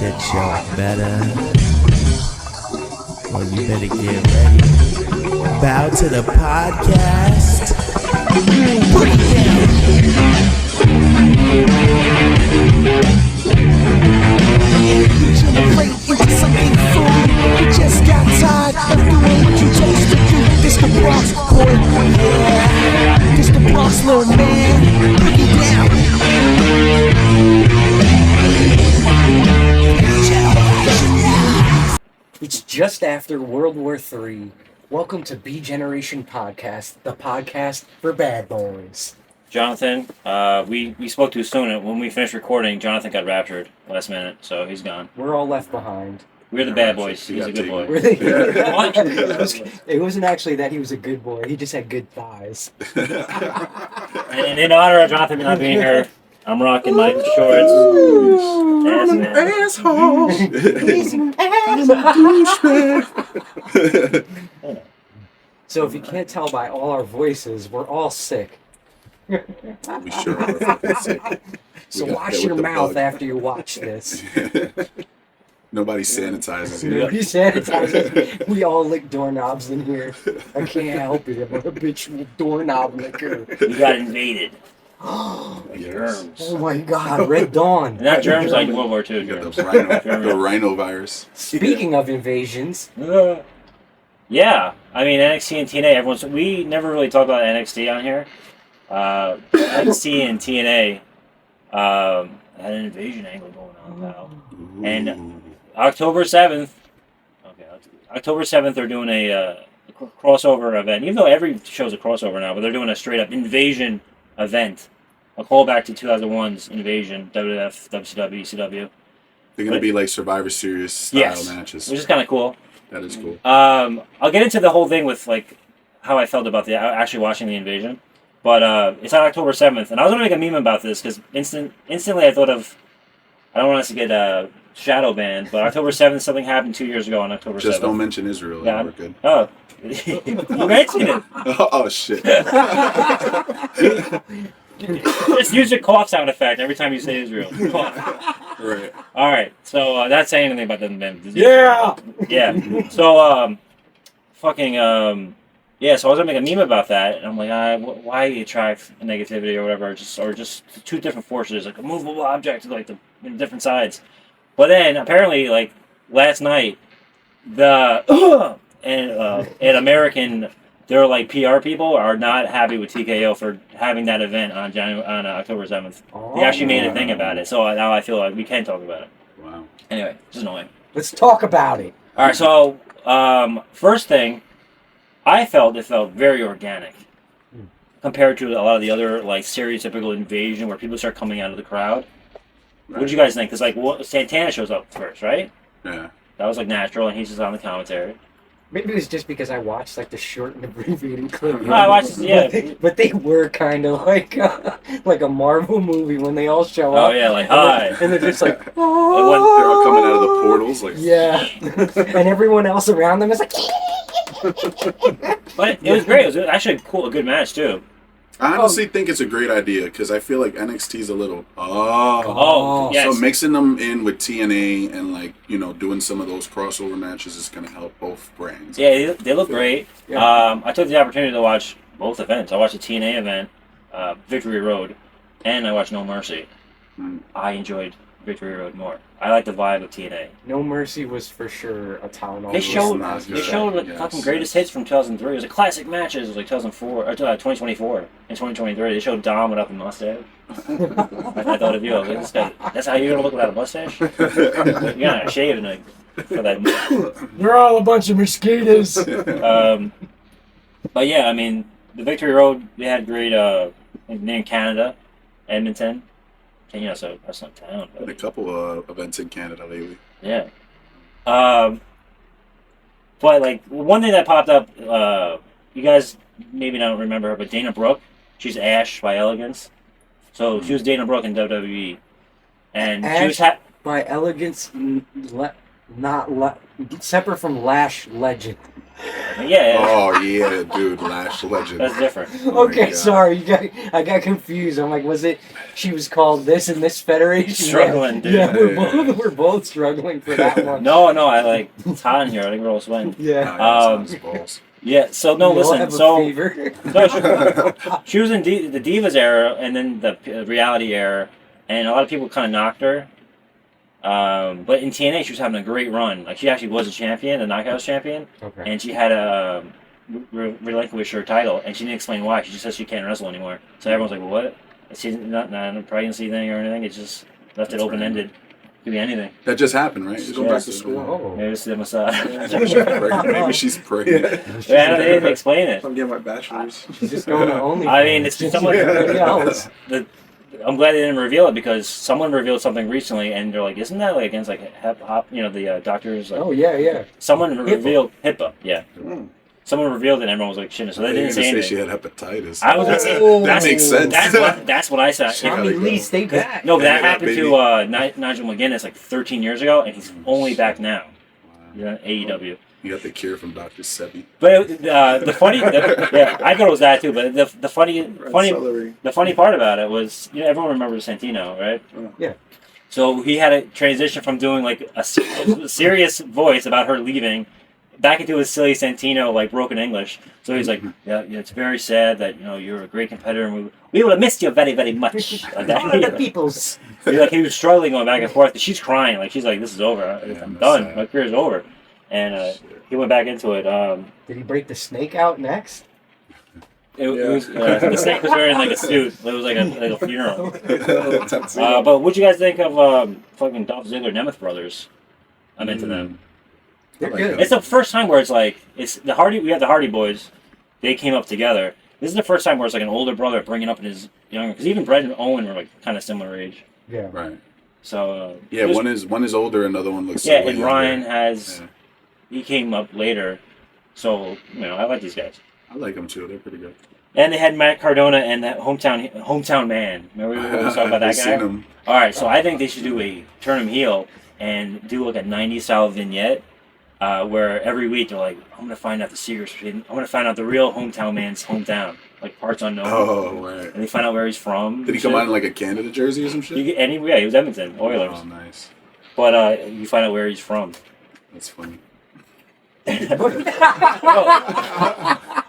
get y'all better. Well, you better get ready. Bow to the podcast. Put it down. Generate into something fun. You just got tired of doing what you chose to do. This the Bronx boy, yeah. This the Bronx little man. Put it down. It's just after World War III. Welcome to B Generation Podcast, the podcast for bad boys. Jonathan, we spoke too soon. When we finished recording, Jonathan got raptured last minute, so he's gone. We're all left behind. We're the bad boys. He's a good boy. It wasn't actually that he was a good boy. He just had good thighs. And in honor of Jonathan not being here, I'm rocking my shorts. Asshole. He's an So if you can't tell by all our voices, we're all sick. We sure are fucking sick. So wash your mouth after you watch this. Nobody sanitizes here. Nobody sanitizes. We all lick doorknobs in here. I can't help it. I'm a habitual doorknob licker. We got invaded. Germs. Oh my God, Red Dawn. And not germs like World War II. You got Germs. the rhino virus. Speaking of invasions. Yeah, I mean NXT and TNA. We never really talk about NXT on here. NXT and TNA had an invasion angle going on now. And October 7th, they're doing a crossover event. Even though every show's a crossover now, but they're doing a straight up invasion event. A callback to 2001's Invasion, WWF, WCW, ECW. They're going to be like Survivor Series style matches. Which is kind of cool. That is cool. I'll get into the whole thing with like how I felt about actually watching the Invasion. But it's on October 7th, and I was going to make a meme about this because instantly I thought of, I don't want us to get shadow banned, but October 7th, something happened 2 years ago on October 7th. Just don't mention Israel. Yeah. We're good. Oh. You mentioned it. Oh, shit. Just use your cough sound effect every time you say Israel. Right. All right. So that's saying anything about them. Yeah. Yeah. So yeah. So I was gonna make a meme about that, and I'm like, why attract negativity or whatever, or just two different forces, like a movable object, like the different sides. But then apparently, like last night, and American. They're like PR people are not happy with TKO for having that event on October 7th. They actually made a thing about it, so now I feel like we can talk about it. Wow. Anyway, just annoying. Let's talk about it. All right, so first thing, I felt it felt very organic compared to a lot of the other like stereotypical invasion where people start coming out of the crowd. Right. What did you guys think? Because like Santana shows up first, right? Yeah. That was like natural, and he's just on the commentary. Maybe it was just because I watched like the short and abbreviated clip. No, I watched, yeah. But they were kind of like a Marvel movie when they all show up. Oh yeah, like hi. And they're just like, oh. They're all coming out of the portals, like yeah. And everyone else around them is like. But it was great. It was actually a good match too. I honestly think it's a great idea because I feel like NXT's a little yes. So mixing them in with TNA and like doing some of those crossover matches is going to help both brands. Yeah, they look great. Yeah. I took the opportunity to watch both events. I watched the TNA event, Victory Road, and I watched No Mercy. I enjoyed Victory Road more. I like the vibe of TNA. No Mercy was for sure a Tylenol. They showed the fucking greatest hits from 2003. It was a classic matches. It was like 2004 or 2024 and 2023. They showed Dom without the mustache. I thought of you. I was like, this guy. That's how you're gonna look without a mustache? You're gonna shave it for that. You're all a bunch of mosquitoes. But yeah, I mean, the Victory Road. They had great in Canada, Edmonton. And, so that's not town. But a couple events in Canada lately. Yeah. But like one thing that popped up, you guys maybe don't remember her, but Dana Brooke, she's Ash by Elegance. So she was Dana Brooke in WWE, and Ash she was by Elegance, not separate from Lash Legend. Yeah. Oh yeah, dude, Lash Legend. That's different. Oh my Okay, God. sorry, I got confused. I'm like, was it? She was called this and this federation. Struggling, yeah. dude. Yeah, Yeah. we're both struggling for that one. No, I like it's hot in here. I think we're all sweating. Yeah. Balls. Yeah. So no, We all listen. have a So fever. no, she was in the Divas era and then the reality era, and a lot of people kind of knocked her. But in TNA, she was having a great run. Like she actually was a champion, a Knockouts champion, Okay. and she had a relinquish her title, and she didn't explain why. She just says she can't wrestle anymore. So everyone's like, well, "What? She's not a pregnancy thing or anything. It just left it open ended. Could be anything. That just happened, right? She's going back to Yes. school. Oh. Maybe it's the massage. Maybe she's pregnant. Yeah, they didn't explain it. I'm getting my bachelor's. She's just going to only. I mean, it's just someone. everybody else. I'm glad they didn't reveal it because someone revealed something recently, and they're like, "Isn't that like against like the doctors?" Like, Oh yeah. someone revealed HIPAA. Yeah, Mm. someone revealed it, and everyone was like, "Shit!" So they They didn't didn't say say anything. she had hepatitis. I was gonna say Oh. That makes sense. That's what I said. Shit. Tommy gotta Lee, go. stay back. No, but that Yeah, happened baby. to Nigel McGuinness like 13 years ago, and he's only back now. Yeah, AEW. You got the cure from Dr. Sebi. But the funny, yeah, I thought it was that too. But the funny Celery. the funny part about it was, everyone remembers Santino, right? Yeah. So he had a transition from doing like a serious voice about her leaving, back into his silly Santino like broken English. So he's like, yeah, it's very sad that you're a great competitor, and we would have missed you very, very much. Like that. All the peoples. He was struggling going back and forth. She's crying, like she's like, this is over. Yeah, I'm that's done. sad. My career's over. And he went back into it. Did he break the snake out next? It was the snake was wearing like a suit. It was like a funeral. Tattoo. But what'd you guys think of fucking Dolph Ziggler Nemeth brothers? I'm into them. They're like good. that. It's the first time where it's like it's the Hardy. We had the Hardy Boys. They came up together. This is the first time where it's like an older brother bringing up his younger. Because even Brett and Owen were like kind of similar age. Yeah. Right. So Yeah, it was- one is older, another one looks. yeah, way and younger. Ryan has Yeah. he came up later. So I like these guys. I like them too. They're pretty good. And they had Matt Cardona and that hometown man. Remember we were talking about that I've guy? seen them. All right, so I think they should do a turn him heel and do like a 90s style vignette where every week they're like, I'm gonna find out the secrets. I'm gonna find out the real hometown man's hometown, like parts unknown. Oh, right. And they find out where he's from. Did he come out in like a Canada jersey or some shit? Yeah, he was Edmonton Oilers, Oh, nice. but you find out where he's from. That's funny.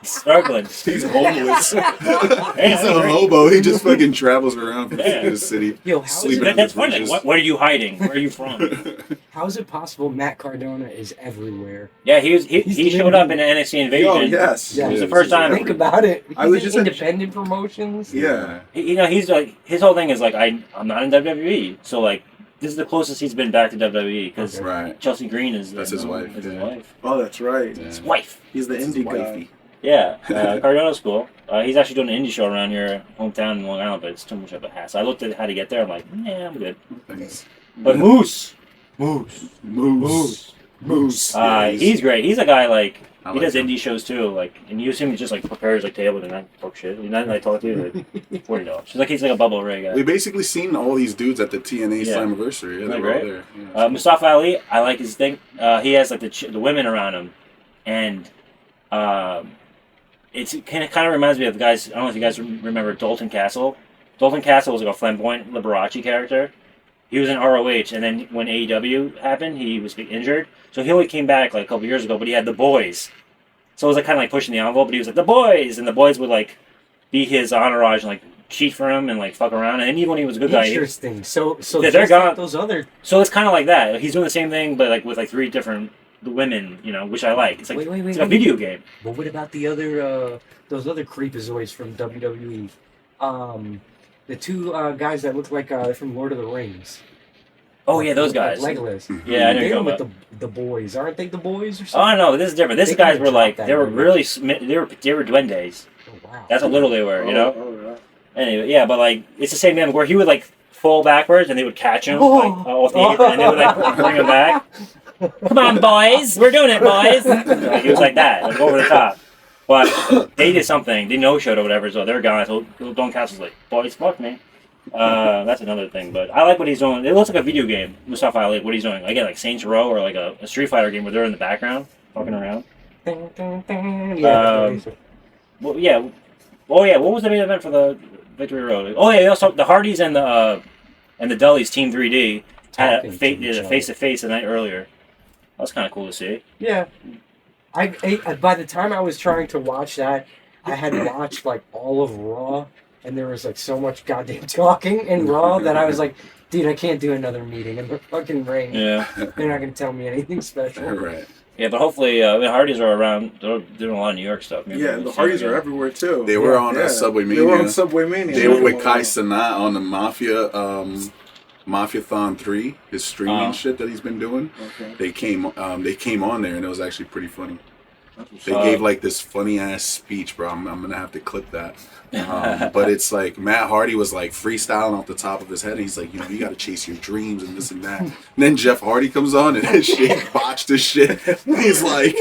Struggling. He's homeless. Hey, He's a hobo. He just fucking travels around from Yeah. city to city. Yo, how is sleeping it- under That's funny. bridges. What are you hiding? Where are you from? How is it possible Matt Cardona is everywhere? Yeah, he showed up in the NXT Invasion. Oh, yes. Yeah. It was the Yeah, first time. Think about it. I was He's just in at- independent promotions. Yeah. He's like his whole thing is like I'm not in WWE, so like this is the closest he's been back to WWE because Right. Chelsea Green is That's his wife, Is his yeah. wife. Oh, that's right. Yeah. His wife. He's the That's his indie guy. wifey. Yeah, Cardona's cool. He's actually doing an indie show around your hometown in Long Island, but it's too much of a hassle. I looked at how to get there. I'm like, yeah, I'm good. Thanks. But Moose. Moose. Yeah, He's great. He's a guy like I he like does him. indie shows too. Like, and you see him just like prepares like table and not talk shit. He's not like talk to you like $40. He's like a Bubble Ray guy. We basically seen all these dudes at the TNA Yeah. Slammiversary. Yeah, Isn't they that were all great? there. Yeah, Mustafa Ali, I like his thing. He has like the women around him, and it's kind of reminds me of the guys. I don't know if you guys remember Dalton Castle. Dalton Castle was like a flamboyant Liberace character. He was in ROH, and then when AEW happened, he was injured, so he only came back like a couple years ago. But he had the boys, so it was like kind of like pushing the envelope. But he was like the boys, and the boys would like be his entourage and like cheat for him and like fuck around. And even when he was a good guy, Interesting. So Yeah, they're just gone. like those other. so it's kind of like that. He's doing the same thing, but like with like 3 different women, which I like. It's like Wait, it's like a video game. But what about the other those other creepazoids from WWE? The 2 guys that look like they're from Lord of the Rings. Oh yeah, those guys. Like Legolas. Yeah, I know They're you're with talking the boys, aren't they? The boys or Oh something? no, this is different. These They guys kinda were like dropped they that were movie. really they were duendes. Oh, wow. That's how little they were, Oh, yeah. Anyway, yeah, but like it's the same thing where he would like fall backwards and they would catch him like, off the apron and they would like bring him back. Come on, boys, we're doing it, boys. Like, he was like that, like over the top. But they did something. They no-showed or whatever, so they're gone. So Don Castle's like, boys, fuck me. That's another thing, but I like what he's doing. It looks like a video game. Mustafa Ali, what he's doing. Again, like Saints Row or like a Street Fighter game where they're in the background, fucking around. Yeah. Well, yeah. Oh yeah. What was the main event for the Victory Road? Oh yeah. Also, the Hardys and the Dudleys Team 3D had a face to face the night earlier. That was kind of cool to see. Yeah. I by the time I was trying to watch that, I had watched like all of Raw, and there was like so much goddamn talking in Raw that I was like, dude, I can't do another meeting in the fucking ring. Yeah. They're not gonna tell me anything special. Right. Yeah, but hopefully the Hardys are around. They're doing a lot of New York stuff. Maybe Yeah, we'll the see Hardys them are again. everywhere too. They were on Subway Mania. They were on Subway Mania. They were with Kai Cenat on the Mafiathon 3, his streaming shit that he's been doing. Okay. They came on there, and it was actually pretty funny. They gave like this funny ass speech, bro. I'm gonna have to clip that. But it's like Matt Hardy was like freestyling off the top of his head, and he's like, you got to chase your dreams and this and that. And then Jeff Hardy comes on, and his shit botched his shit. He's like,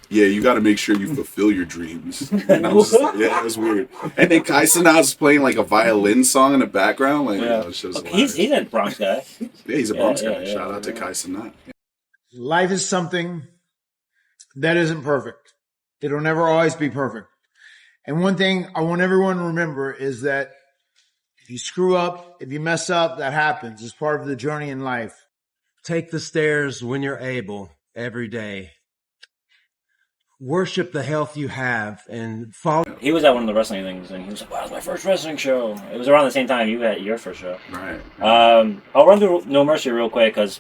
yeah, you got to make sure you fulfill your dreams. And I was just like, yeah, it was weird. And then Kai Cenat's playing like a violin song in the background. Like, it's just He's a Bronx guy. yeah, he's a Bronx guy. Yeah, Shout out to Kai Cenat. Life is something that isn't perfect. It'll never always be perfect. And one thing I want everyone to remember is that if you screw up, if you mess up, that happens. It's part of the journey in life. Take the stairs when you're able every day. Worship the health you have and follow. He was at one of the wrestling things, and he was like, "Wow, it was my first wrestling show." It was around the same time you had your first show. Right. I'll run through No Mercy real quick because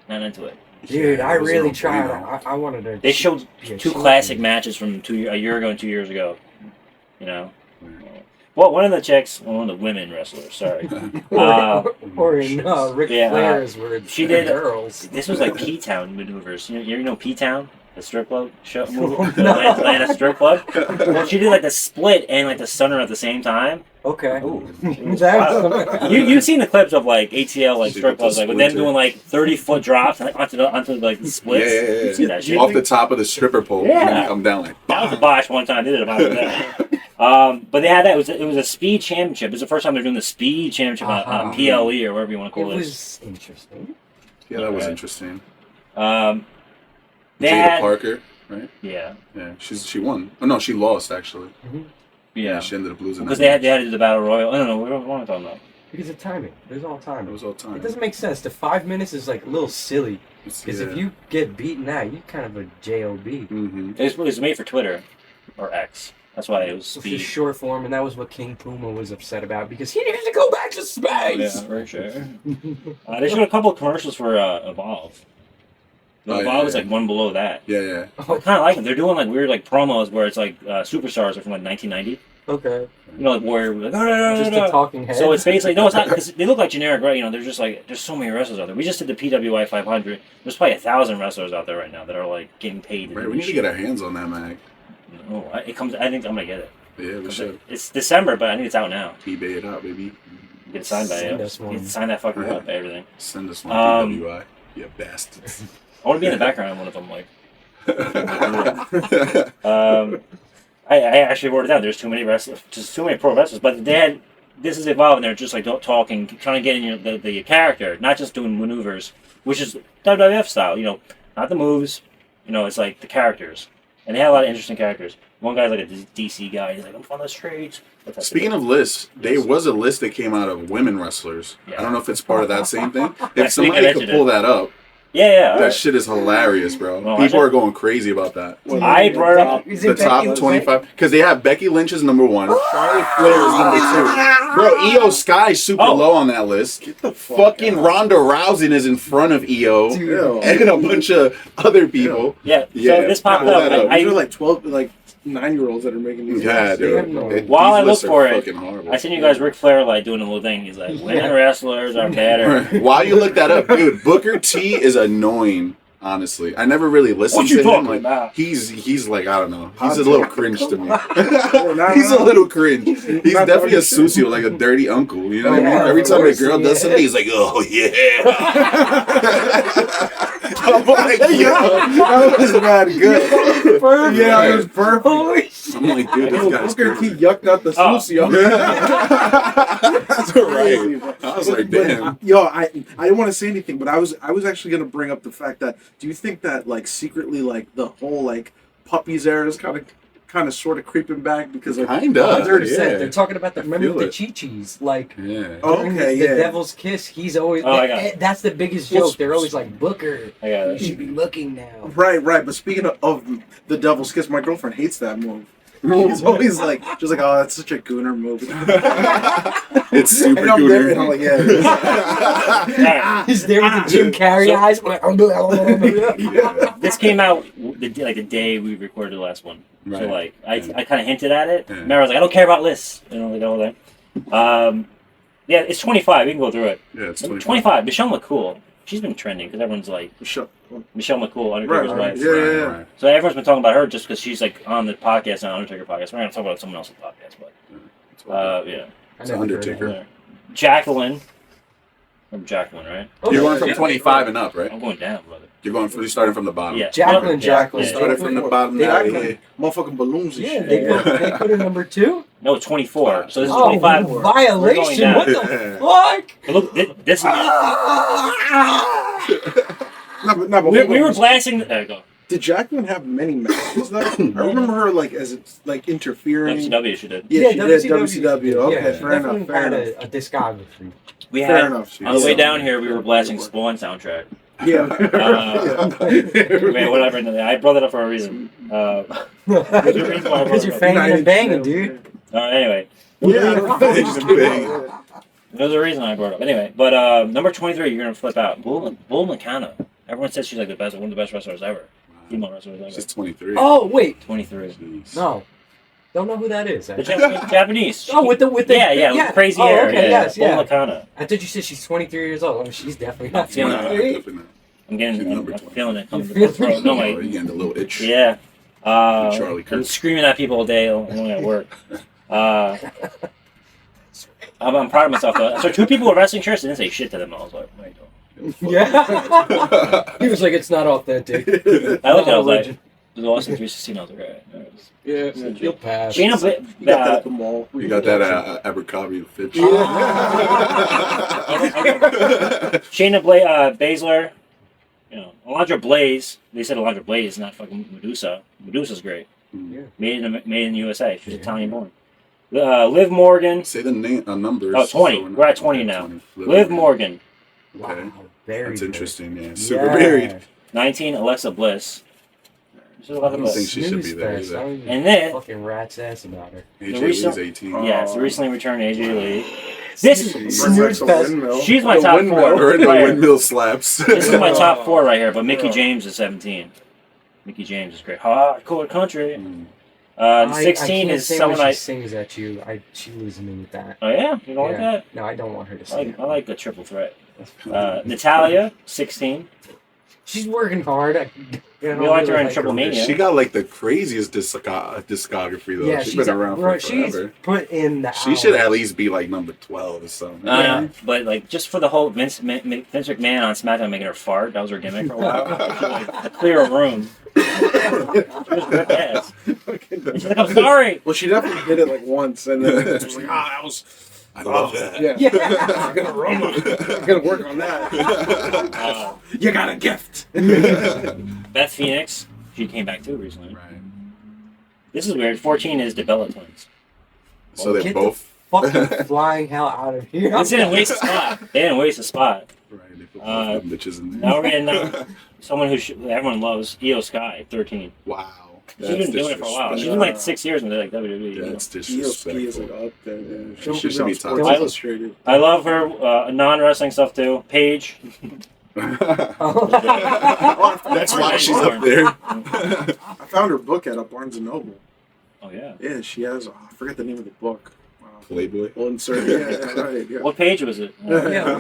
not into it. Dude, I really a tried. no-brainer. I wanted to. They showed Yeah, two she- classic matches from a year ago and 2 years ago. You know. Well, one of the chicks, one of the women wrestlers. Sorry. Or in Ric Flair's where she the did- girls. This was like P-Town maneuvers. You know P-Town, the strip club show movie, the Atlanta strip club. Well, she did like the split and like the stunner at the same time. Okay. Wow. You've seen the clips of like ATL like She strip did the clubs like with them splinter. doing like 30-foot drops like, onto like the splits. Yeah. You see that shit? Off the top of the stripper pole, Yeah. and then you come down like. That was a botch one time. They did about that. But they had that. It was a speed championship. It was the first time they're doing the speed championship on PLE or whatever you want to It call it. was interesting. Yeah, that was Okay. interesting. They Jada had, Parker, right? yeah, Yeah, she won. Oh no, she lost actually. yeah. She ended up losing. Because that they had to do the battle royal. I don't know. What am I talking about? Because of timing. There's all match. timing. It was all time. It doesn't make sense. The 5 minutes is like a little silly. Because if you get beaten out, you kind of a JOB. Mm-hmm. It was made for Twitter or X. That's why it was It's speed. just short form, and that was what King Puma was upset about because he needed to go back to space. Yeah, very sure. They showed a couple of commercials for Evolve. Oh, Evolve yeah, was like one below that. Yeah. I kind of like them. They're doing like weird like promos where it's like superstars are from like 1990. Okay. You know, like Warrior, like, no. Just a talking head. So it's basically no, it's not because they look like generic, right? You know, there's just like there's so many wrestlers out there. We just did the PWI 500. There's probably 1,000 wrestlers out there right now that are like getting paid. to Right, do we need this to shit. get our hands on that mag. Oh, it comes. I think I'm gonna get it. Yeah, we should. It's December, but I think it's out now. eBay it out, baby. Get it signed by Send it. us one. Get sign that fucker up, everything. Send us Um, one PWI. You bastards. I want to be in the background on one of them, like. I actually wrote it down. There's too many wrestlers, just too many pro wrestlers. But they had this is evolving. They're just like talking, trying to get in the character, not just doing maneuvers, which is WWF style. You know, not the moves. You know, it's like the characters, and they had a lot of interesting characters. One guy's like a DC guy. He's like, I'm from the streets. Speaking of lists, there was a list that came out of women wrestlers. Yeah. I don't know if it's part of that same thing. I If think somebody I could mentioned pull it. that up, Yeah. that shit is hilarious, bro. Well, People I are going crazy about that. I brought it up. Is The it top Becky 25, because they have Becky Lynch is number 1, Charlotte Flair is number 2. Bro, Io Sky's super Oh. low on that list. Fucking Ronda Rousey is in front of Io Ew. and a bunch of other people. Yeah. Yeah, So this popped pull up. that up. These are like 12, like 9-year-olds that are making these. Yeah, lists. dude. have no- While These I look lists are for it, fucking horrible. I seen you guys Ric Flair like doing a little thing. He's like, women wrestlers are better. While you look that up, dude, Booker T is annoying. Honestly, I never really listened What you to him. talking Like, about? he's like, I don't know. He's a little cringe to me. Nah, He's a nah. little cringe. He's Not definitely a funny. sucio, like a dirty uncle. You know what I mean? Yeah, Every of time a course, girl yeah. does something, he's like, oh yeah. I'm like, yo. That was mad good. Perfect. Yeah, it was perfect. Holy shit. I'm like, dude, this guy's Booker T crazy. yucked out the Oh. sucio. That's right. I was like, damn. Yo, I didn't want to say anything, but I was actually gonna bring up the fact that do you think that like secretly like the whole like puppies era is kind of sort of creeping back because like Kinda. 100%. Yeah. They're talking about the remember feel the it. Chi-Chis, like Yeah. Oh, during okay, the yeah. Devil's Kiss. He's always Oh, I got it. that's the biggest Well, joke. They're always like Booker. I got You it. should be looking now. Right. But speaking of the Devil's Kiss, my girlfriend hates that move. She's always like, oh, that's such a gooner move. It's super And I'm there, and I'm good. like, yeah. Alright. He's there with the Jim Carrey So- eyes. Like, This came out the day we recorded the last one. So Right. like I kind of hinted at it. Yeah. Mara was like, I don't care about lists. You know, like all that. Yeah, it's 25. We can go through it. Yeah, it's 25. Michelle McCool. She's been trending because everyone's like Shut. Michelle McCool, Undertaker's Right. wife. Yeah. Right. So everyone's been talking about her just because she's like on the podcast now, Undertaker podcast. We're not gonna talk about someone else's podcast, but yeah. It's Undertaker. Yeah. Jacqueline. From Jacqueline, right? You're going from Yeah. 25 and up, right? I'm going down, brother. You're starting from the bottom. Yeah. Jacqueline. Yeah. Started from the bottom They down. act like motherfucking balloons and Yeah, shit. they put her number 2. No, 24. So this is Oh, 25. We're going violation! down. What the fuck? But look, this No, but we were blasting. There you go. Did Jacqueline have many matches though? I remember her like as it's like interfering. WCW she did. Yeah, she did WCW. Okay, Yeah, fair enough. definitely Fair had enough. a discography. We Fair had enough. on the way down here. We were blasting Spawn soundtrack. Yeah. Wait, whatever. I brought that up for a reason. Because you're fanging and banging, dude. Anyway, Yeah. there's a reason I brought it up. Anyway, but number 23, you're gonna flip out. Bull Nakano. Everyone says she's like the best, one of the best wrestlers ever. Female wrestlers ever. She's 23. Oh wait, 23. Jeez. no, don't know who that is. The Japanese. Oh, with the yeah, with crazy hair. Okay, yeah. yes, Bull yeah. Nakano. I thought you said she's 23 years old. Oh, she's definitely not feeling it. 23. Definitely not. I'm getting, She's I'm, number I'm 20. feeling it coming to You the feel throat. No, Oh, wait. you're getting a little itch. Yeah. Charlie Kirk. I'm screaming at people all day only at work. I'm proud of myself though. So 2 people with wrestling shirts didn't say shit to them. I was like, wait. Yeah. He was like, it's not authentic. I looked at it, I was like, there's Austin 316. I was like, alright. Yeah, you'll pass. Shayna You got that at the mall. You got that Abercrombie and Fitch. Shayna Baszler, you know, Alundra Blaze. They said Alundra Blaze, not fucking Medusa. Medusa's great. Yeah. Made in the USA. She's Italian born. Liv Morgan. Say the name, numbers. Oh, 20. so We're at 20 now. 20. Liv Morgan. Okay. Wow, very That's good. interesting, yeah. Yeah. Super varied. 19. Alexa Bliss. This is Alexa I don't Bliss. think she should be Snooze there fest. either. I don't give And a then- fucking rat's ass about her. AJ recent- Lee's 18. Yes, the recently returned AJ Lee. This is Snooze fest. she's my The top windmill. 4. Her in the Right here. windmill slaps. This is my top 4 right here, but Mickey James is 17. Mickey James is great. Hardcore country. Mm. 16 I is can't someone when I. she sings at you. She loses me with that. Oh yeah, you don't like Yeah. that? No, I don't want her to I sing. like, I like the triple threat. Natalia, 16. She's working hard. We liked her in Triple her. Mania. She got like the craziest discography though. Yeah, she's been around for she's forever. put in the. She should hours. at least be like number 12 or something. But like just for the whole Vince McMahon on SmackDown making her fart, that was her gimmick for a while. She, like, to clear a room. She was good ass. And she's like, I'm sorry. Well, she definitely did it like once, and then it was like, that was. I love that. Yeah. Yeah. I'm gonna work on that. You got a gift. Beth Phoenix, she came back too recently. Right. This is weird. 14 is the Bella Twins. So they're Get both. the fucking flying hell out of here. This didn't waste a spot. They didn't waste a spot. Right, they put both them bitches in there. Now we're getting someone who everyone loves, Io Sky, 13. Wow. She's been doing it for a while. She's been like 6 years in like WWE. you know? That's ESP is like disrespectful. up there. Yeah. She should be top Sports 10. Illustrated. I love her non-wrestling stuff too. Paige. That's why she's up there. I found her book at a Barnes and Noble. Oh yeah. Yeah, she has. I forget the name of the book. Playboy. We'll insert. Yeah, right. Yeah. What page was it? Yeah.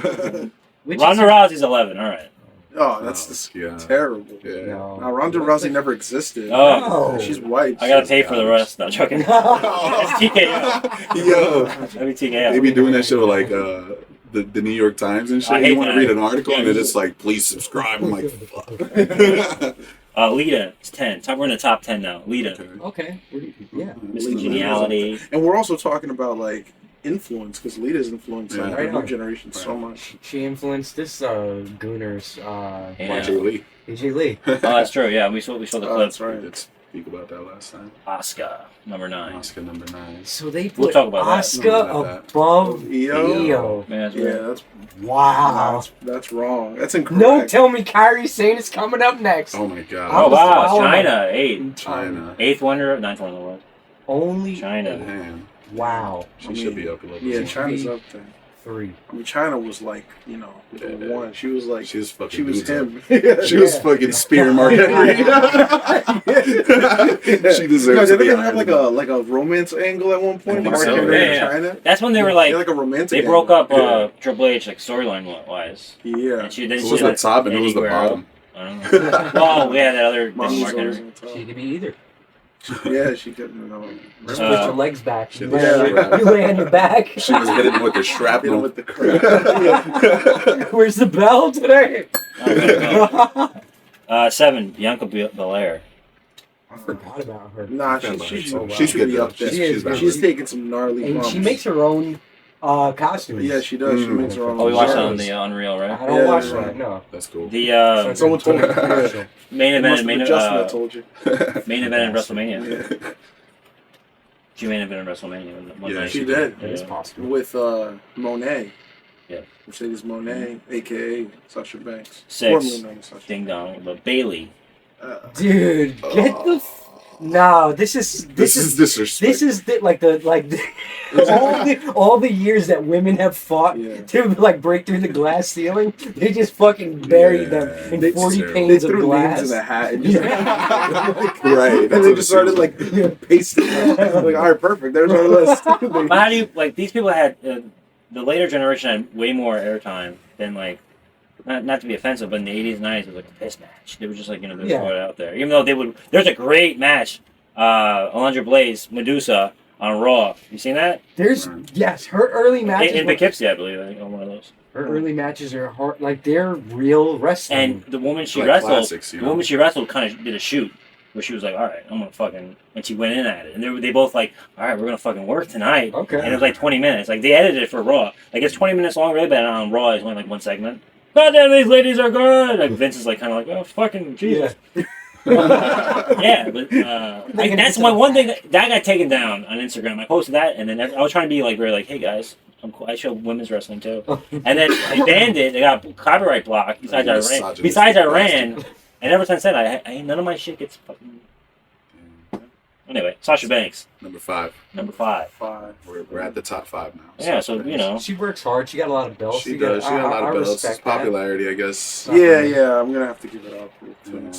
Which Ronda Rousey's 11. All right. Oh, that's just yeah. terrible. is, Yeah. no. Now, Ronda Rousey never existed. Oh. No. She's white. I gotta pay for the rest. No, joking. It's TKO. Yo, That'd be TKO. they be doing that shit with like the New York Times and I shit. hate You want to that. read an article and it's like, please subscribe. I'm like, fuck. Lita is 10. We're in the top 10 now. Lita. Okay. Yeah. Miss Congeniality. And we're also talking about like influence because Lita's influenced like, Yeah. our Right new on. generation so much. She influenced this Gooners. Yeah. AJ Lee. AJ Lee. Oh, that's true. Yeah, we saw the Oh, clip. that's right. It's speak about that last time. Asuka, number 9. Oscar number 9. So they We'll put talk about that. Asuka above Io? Io. Yeah, that's Yeah, right. that's Wow. that's wrong. That's incorrect. No, tell me Kyrie Sane is coming up next. Oh my god. Oh, was wow. following China, 8. China. 8th wonder, 9th wonder in the world. Only China. Man, wow. she should be up a little Yeah, bit. China's up there. 3. I mean, China was like, you know, the Yeah. one. She was like, She was fucking she was dudes him. She was fucking spear Mark Henry. She deserves to Did be they higher have than like a romance angle at one point? I think Mark so. Henry and Yeah. China. That's when they were Yeah, like, like a romantic. they broke angle. up Triple H, like, storyline wise. Yeah. And she didn't Who was the top and who was the bottom? I don't know. Well, we had that other Mom was Mark always Henry. on top. She could be either. Yeah, she couldn't know. Just Uh, put your legs back. You Yeah. lay on your back. She was hitting with the Hit him shrapnel. with the crap. Where's the bell today? 7, Bianca Belair. I forgot about her. Nah, Yeah, she's but she's good gonna be though. up there. She is good. She's taking some gnarly And bumps. she makes her own costumes. Yeah, she does. She Mm. makes her own. Oh, we watched that Sure. on the Unreal, right? I don't Yeah, watch yeah. that, no. That's cool. The Someone told me. Commercial. main It must event, have been Justin that told you. main event in WrestleMania. Yeah. She main event in WrestleMania. One Yeah, night. She did. It is Yeah. possible. With Monet. Yeah. Mercedes Monet, aka Sasha Banks. 6, Formerly known as Sasha. Ding Dong. But Bailey. Dude, get the. No, this is disrespect. all the years that women have fought Yeah. to like break through the glass ceiling. They just fucking buried them in They 40 terrible. panes They of threw glass. names in a hat and just Right. and That's they what just it started seems like pasting it. Like, all right, perfect. There's our list. But how do you, like, these people had, the later generation had way more airtime than, like, not to be offensive, but in the 80s and 90s, it was like a piss match. They were just like, they Yeah. throw it out there. Even though they would, there's a great match, Alundra Blaze, Medusa, on Raw. You seen that? There's yes, her early matches. In Poughkeepsie, I believe, I think, on one of those. Her early matches are hard, like they're real wrestling. And the woman she Like wrestled, classics, you the know? woman she wrestled kind of did a shoot where she was like, all right, I'm going to fucking, and she went in at it. And they both like, all right, we're going to fucking work tonight. Okay. And it was like 20 minutes. Like, they edited it for Raw. Like, it's 20 minutes long, really, but on Raw, it's only like one segment. God damn, these ladies are good! Like, Vince is like, kind of like, oh, fucking Jesus. Yeah, but that's my one thing that got taken down on Instagram. I posted that, and then I was trying to be like very like, hey guys, I'm cool. I show women's wrestling too, and then I banned it. They got copyright blocked. Besides, I ran, and ever since then, I none of my shit gets fucking. Anyway, Sasha Banks, Number 5. number 5. We're at the top 5 now. Yeah, so you know, She works hard. She got a lot of belts. She does. She got a lot I of belts. It's respect that. popularity, I guess. Yeah, I'm gonna have to give it up.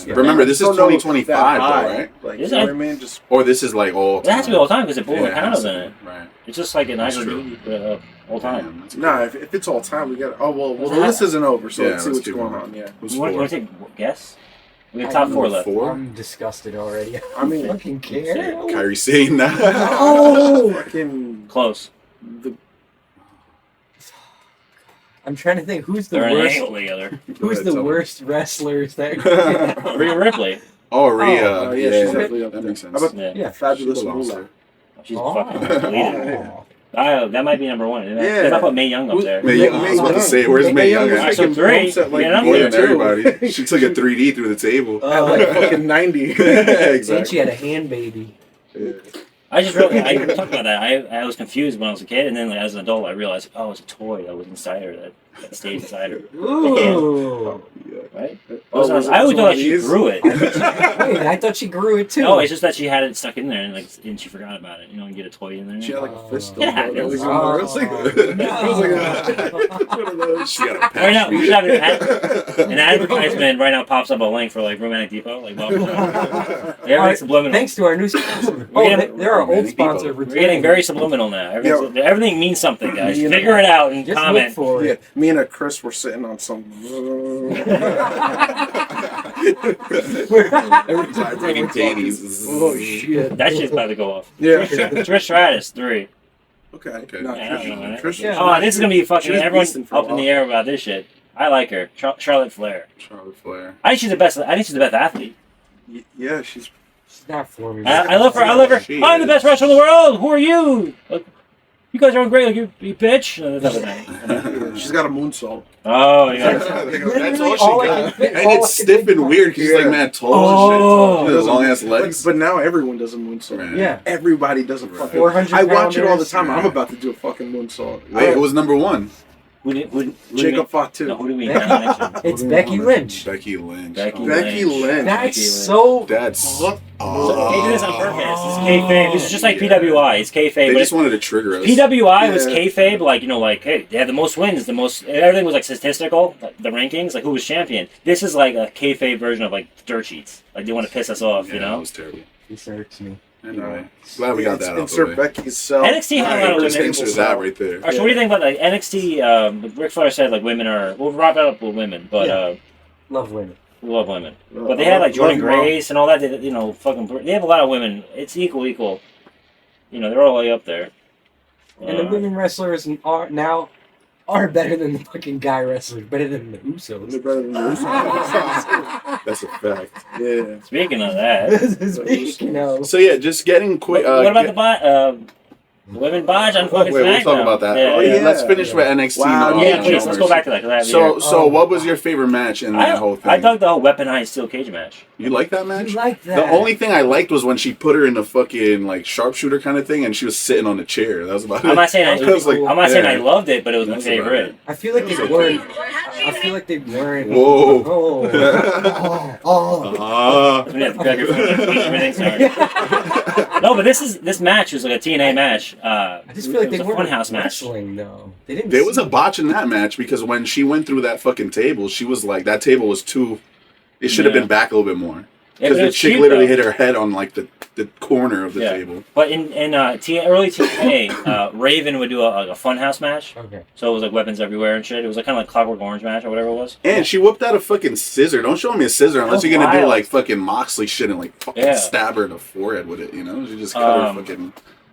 Yeah. Remember, this is Don't know 2025, that though, high. right? Like, Is you know it? what I mean? Just Or this is like all it has to be all time because it Yeah, blew it has counters to in it. be. Right. It's just like an That's IWG all time. Damn, that's nah. cool. If it's all time, we got. Oh well, the list isn't over, so Yeah, let's see let's what's keep going going. on. Yeah. Who's You want 4? to take a guess? We have top 4 left. 4? I'm disgusted already. I mean, fucking care. Kyrie Sane now. Oh, fucking Close. the I'm trying to think who's the They're in an worst. angle together. Who's ahead, the tell me. worst wrestlers that? Rhea Ripley. Oh, Reah. Oh, yeah, she's definitely up that there. makes sense. How about Yeah. Yeah. Fabulous She belongs Moolah? there. She's Oh. fucking deleted. That might be number 1. Yeah. If I put Mae Young up there. Mae Young, I was about to say, where's Mae Young Alright, at? so 3. Bumps at, like, Yeah, More number than 2. everybody. She took a 3D through the table. At like fucking 90. And she Exactly. had a hand baby. I just really, I talked about that. I was confused when I was a kid, and then like, as an adult, I realized, oh, it's a toy that was inside her, that stayed inside her. Ooh. Right? Oh, I always thought she grew it. Wait, I thought she grew it too. No, it's just that she had it stuck in there, and she forgot about it. You know, and get a toy in there. She had like a fist. Yeah, It was Oh. it was like one of those. She got a patch. Right now, we should have an advertisement right now pops up a link for like Romantic Depot, like Bob. Everything's subliminal. Thanks to our new sponsor. We're Oh, getting- they're our old Romantic sponsor. Depot. We're getting very subliminal now. Everything means something, guys. You know, Figure it out and Just look comment. for Yeah, it. me and Chris were sitting on some. Vibrating dailies. Oh shit! That shit's about to go off. Yeah. Trish Stratus, 3. Okay. Okay. No, Yeah, I don't know, man. Trish. Yeah. Oh, this is gonna be She fucking was everyone beasting for a up in the air about this shit. I like her, Charlotte Flair. Charlotte Flair. I think she's the best. I think she's the best athlete. Yeah, she's. She's not for me. I love her. I love her. She I'm the is. best wrestler in the world. Who are you? Like, you guys are great. Like you bitch. That was nice. She's got a moonsault. Oh, yeah. That's Literally all all I she can got. think- And all it's I can stiff think and of. weird because she's like mad tall Oh. and shit. She has long ass legs. But now everyone does a moonsault. Right. Yeah. Everybody does a fucking. 400 I watch it all the pounders. time. I'm Yeah. about to do a fucking moonsault. Wait, it was number one. Jacob fought too. No, who do we mean? It's Becky Lynch. Becky Lynch. Becky Oh, Becky Lynch. That's so. That's. What? They did this on purpose. This is kayfabe. This is just like PWI. It's kayfabe. They but just wanted to trigger us. PWI was Yeah. kayfabe, like, you know, like, hey, they had the most wins, everything was like statistical, like, the rankings, like who was champion. This is like a kayfabe version of like dirt sheets. Like they want to piss us off, Yeah, you that know? was terrible. This irks me. Anyway, glad we got that out the Insert way. Becky's self. NXT had a lot of Alright, just women. answer that right there. Alright, so what do you think about like NXT? Ric Flair said like women are. We'll wrap it up with women, but Yeah. Love women. we love women. But they had like Jordynne Grace and all that. They, you know, fucking. They have a lot of women. It's equal. You know, they're all way up there. And the women wrestlers are better than the fucking guy wrestlers. Better than the They're Usos. better than the That's a fact. Yeah. Speaking of that, Speaking of. So yeah, just getting quick. what about the women botch on fucking Wait, we'll SmackDown? talk about that. Yeah, Oh, yeah. Let's finish with NXT. Wow. No Yeah, No please, let's go Mercy. back to that. 'Cause I have So, Oh. what was your favorite match in that whole thing? I dug the whole weaponized steel cage match. You like that match? You like that. The only thing I liked was when she put her in the fucking like sharpshooter kind of thing, and she was sitting on the chair. That was about it. I'm not saying I was like, I'm not saying I yeah. loved it, but it was my That's about favorite. it. I feel like they weren't. I feel like they weren't. Whoa. Oh. Oh. We have to grab your phone. Everything's sorry. No, but this match was like a TNA match. I just feel like it they was a weren't funhouse match. wrestling though. They didn't. There was a seem- botch in that match because when she went through that fucking table, she was like, that table was too. It should have Yeah. been back a little bit more. Yeah, Because but the it's chick cheap, literally though. hit her head on like the corner of the Yeah. table. But in early TNA, Raven would do a funhouse match. Okay. So it was like weapons everywhere and shit. It was like kind of like Clockwork Orange match or whatever it was. And she whipped out a fucking scissor. Don't show me a scissor unless That you're was gonna do wild. like fucking Moxley shit and like fucking Yeah. stab her in the forehead with it. You know, she just cut her Um, fucking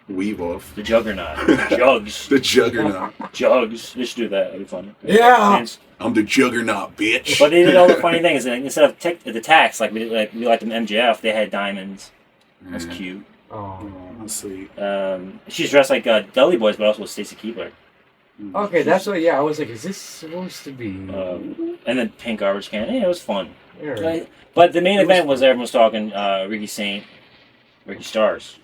weave off. The Juggernaut. The Jugs. The Juggernaut. Jugs. They should do that. That'd be fun. Yeah. And- I'm the Juggernaut, bitch. But they did all the funny things. And instead of the tax, like we like them MJF, they had diamonds. That's Yeah. cute. Oh. Oh, sweet. She's dressed like Dudley Boys, but also with Stacy Keibler. Okay, that's what. Yeah, I was like, is this supposed to be? And then pink garbage can. Yeah, it was fun. Alright. But the main It was event was everyone was talking Ricky Starks,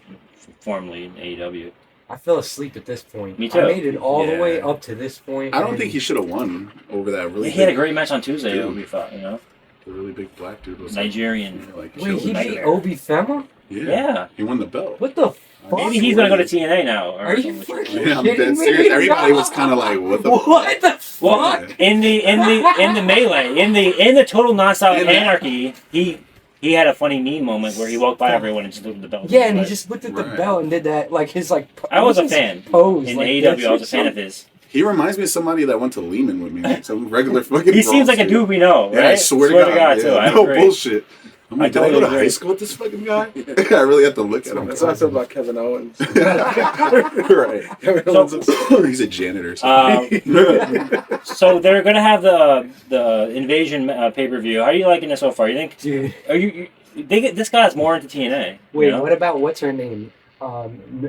formerly in AEW. I fell asleep at this point. Me too. I made it all the way Yeah. up to this point. I don't and- think he should have won over that really. He had a big- great match on Tuesday. Dude. We thought, you know, The really big black dude was Nigerian. Like, Wait, he killing beat it. Obi Fema? Yeah. He won the belt. What the fuck? Maybe he's gonna go to TNA now. Or Are you something. freaking Yeah, I'm kidding dead me? serious. Everybody was kind of like, "What the?" What the fuck? Well, in the melee, in the total nonstop In the- anarchy, he had a funny meme moment where he walked by everyone and just looked at the belt. Yeah, and he just looked at the Right. belt and did that, like his like. I was a his fan. Pose In like AEW, this I was or a fan of something. his. He reminds me of somebody that went to Lehman with me. Some regular fucking. He seems like a dude. dude we know, Yeah, right? I swear to God, too. yeah. I No agree. bullshit. I'm like, did I totally go to high agree. school with this fucking guy? I really have to look at him. That's how I feel about Kevin Owens. Right. Kevin So- Owens is- He's a janitor. Or something. So they're gonna have the Invasion pay per view. How are you liking it so far? You think? Dude, Are you? This guy's more into TNA. wait, you know? what about what's her name?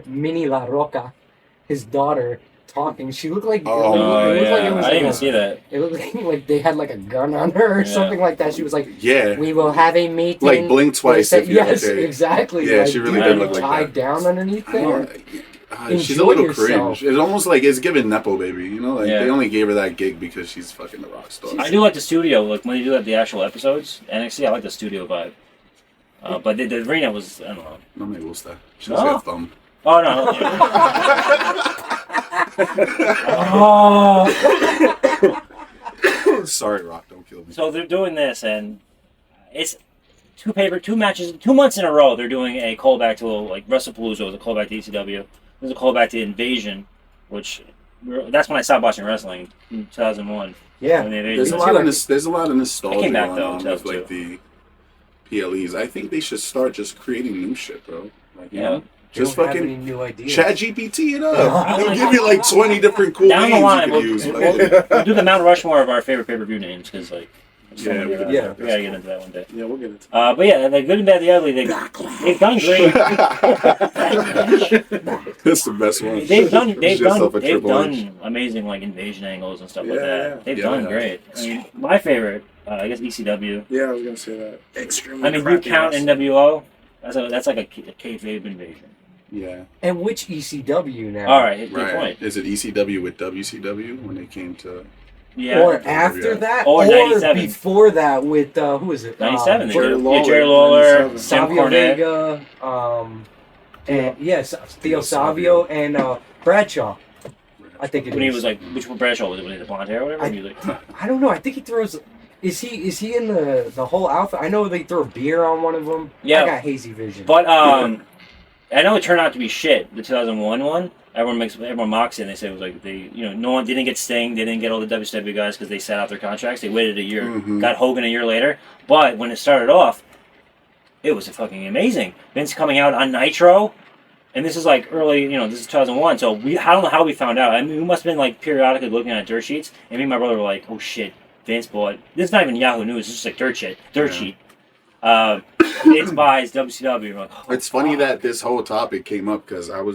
Mini La Roca, his daughter, talking. She looked like. Oh, it looked like it was I didn't even like see that. It looked like they had like a gun on her or Yeah. something like that. She was like, Yeah. "We will have a meeting." Like blink twice if you're yes, okay. exactly. Yeah, like, she really dude, did you look like tied that. down underneath there. She's a Enjoy little yourself. cringe. It's almost like it's giving Nepo baby. You know, like Yeah. they only gave her that gig because she's fucking the rock star. I do like the studio. Like when they do the actual episodes, NXT. I like the studio vibe. But the arena was, I don't know. No me gusta. She's No? got a thumb. Oh no. Oh. Sorry, Rock. Don't kill me. So they're doing this, and it's two matches, 2 months in a row. They're doing a callback to like WrestlePalooza was a callback to ECW. There's a callback to Invasion, which that's when I stopped watching wrestling in 2001. Yeah, When the There's Invasion. a lot of there's a lot of nostalgia I came back, going though, on in with like 2002. the PLEs. I think they should start just creating new shit, bro. Like, you Yeah. know, They just don't have any fucking new ideas. Chat GPT it Yeah. up. They'll give you like 20 different cool Down names the line, you could use. we'll do the Mount Rushmore of our favorite pay-per-view names because like So many we of yeah. that. We gotta get into that one day. Yeah, we'll get it. But yeah, the good and bad, the ugly, they've done great. That's the best one. They've Just off of Triple H. done amazing like invasion angles and stuff like Yeah, that. yeah. They've Yeah, done they great. I mean, my favorite, I guess ECW. Yeah, I was gonna say that. Extremely. I mean, you crappy count wrestling. NWO. That's like a kayfabe invasion. Yeah. And which ECW now? All right, good Right. point. Is it ECW with WCW when they came to? Yeah. Or after that? Or 97. before that with, who is it? 97. Jerry Jerry Lawler, Jerry Lawler, 97. Jim Savio Cornette. Vega, and yes, Theo Savio and Bradshaw. I think it is. When he was like, which Bradshaw was it? When he had the blonde hair or whatever? I- He was like, I don't know. I think he throws. Is he in the whole outfit? I know they throw beer on one of them. Yeah. I got hazy vision. but I know it turned out to be shit. The 2001 one. Everyone mocks it. And they say it was like no one didn't get Sting. They didn't get all the WCW guys because they sat out their contracts. They waited a year. Mhm. Got Hogan a year later. But when it started off, it was fucking amazing. Vince coming out on Nitro. And this is like early, this is 2001, so I don't know how we found out. I mean, we must have been like periodically looking at dirt sheets, and me and my brother were like, oh shit, Vince bought, this is not even Yahoo News, it's just like dirt sheet. Vince buys WCW. We're like, oh, It's funny fuck. that this whole topic came up because I've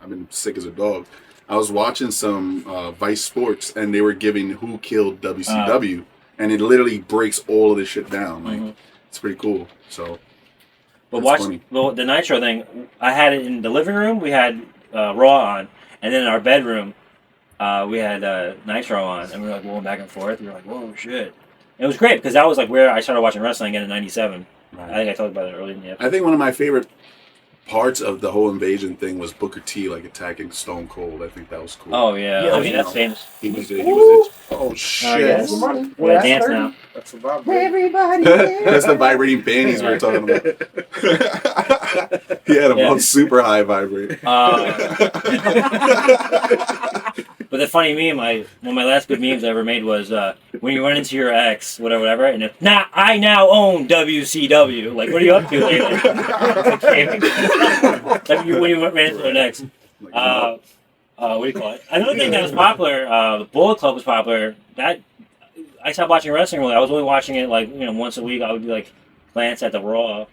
been sick as a dog. I was watching some Vice Sports and they were giving who killed WCW, and it literally breaks all of this shit down. Like, it's pretty cool. So, But that's funny. the Nitro thing, I had it in the living room, we had Raw on, and then in our bedroom, we had Nitro on, and we were like going back and forth. We were like, whoa, shit. And it was great because that was like where I started watching wrestling again in '97. Right. I think I talked about it earlier in the episode. I think one of my favorite parts of the whole invasion thing was Booker T like attacking Stone Cold. I think that was cool. Oh yeah, Yeah, I mean yeah. that's famous. He was oh shit. yes. Money. We gotta dance now. That's about it. Everybody. That's the vibrating panties we were talking about. He had them Yeah. on super high vibrate. But the funny meme, one of my last good memes I ever made was when you run into your ex, whatever, and if, I now own WCW. Like, what are you up to lately? Like when you ran into an ex. What do you call it? Another thing that was popular, the Bullet Club was popular. That I stopped watching wrestling really. I was only watching it like once a week. I would be like glance at the Raw,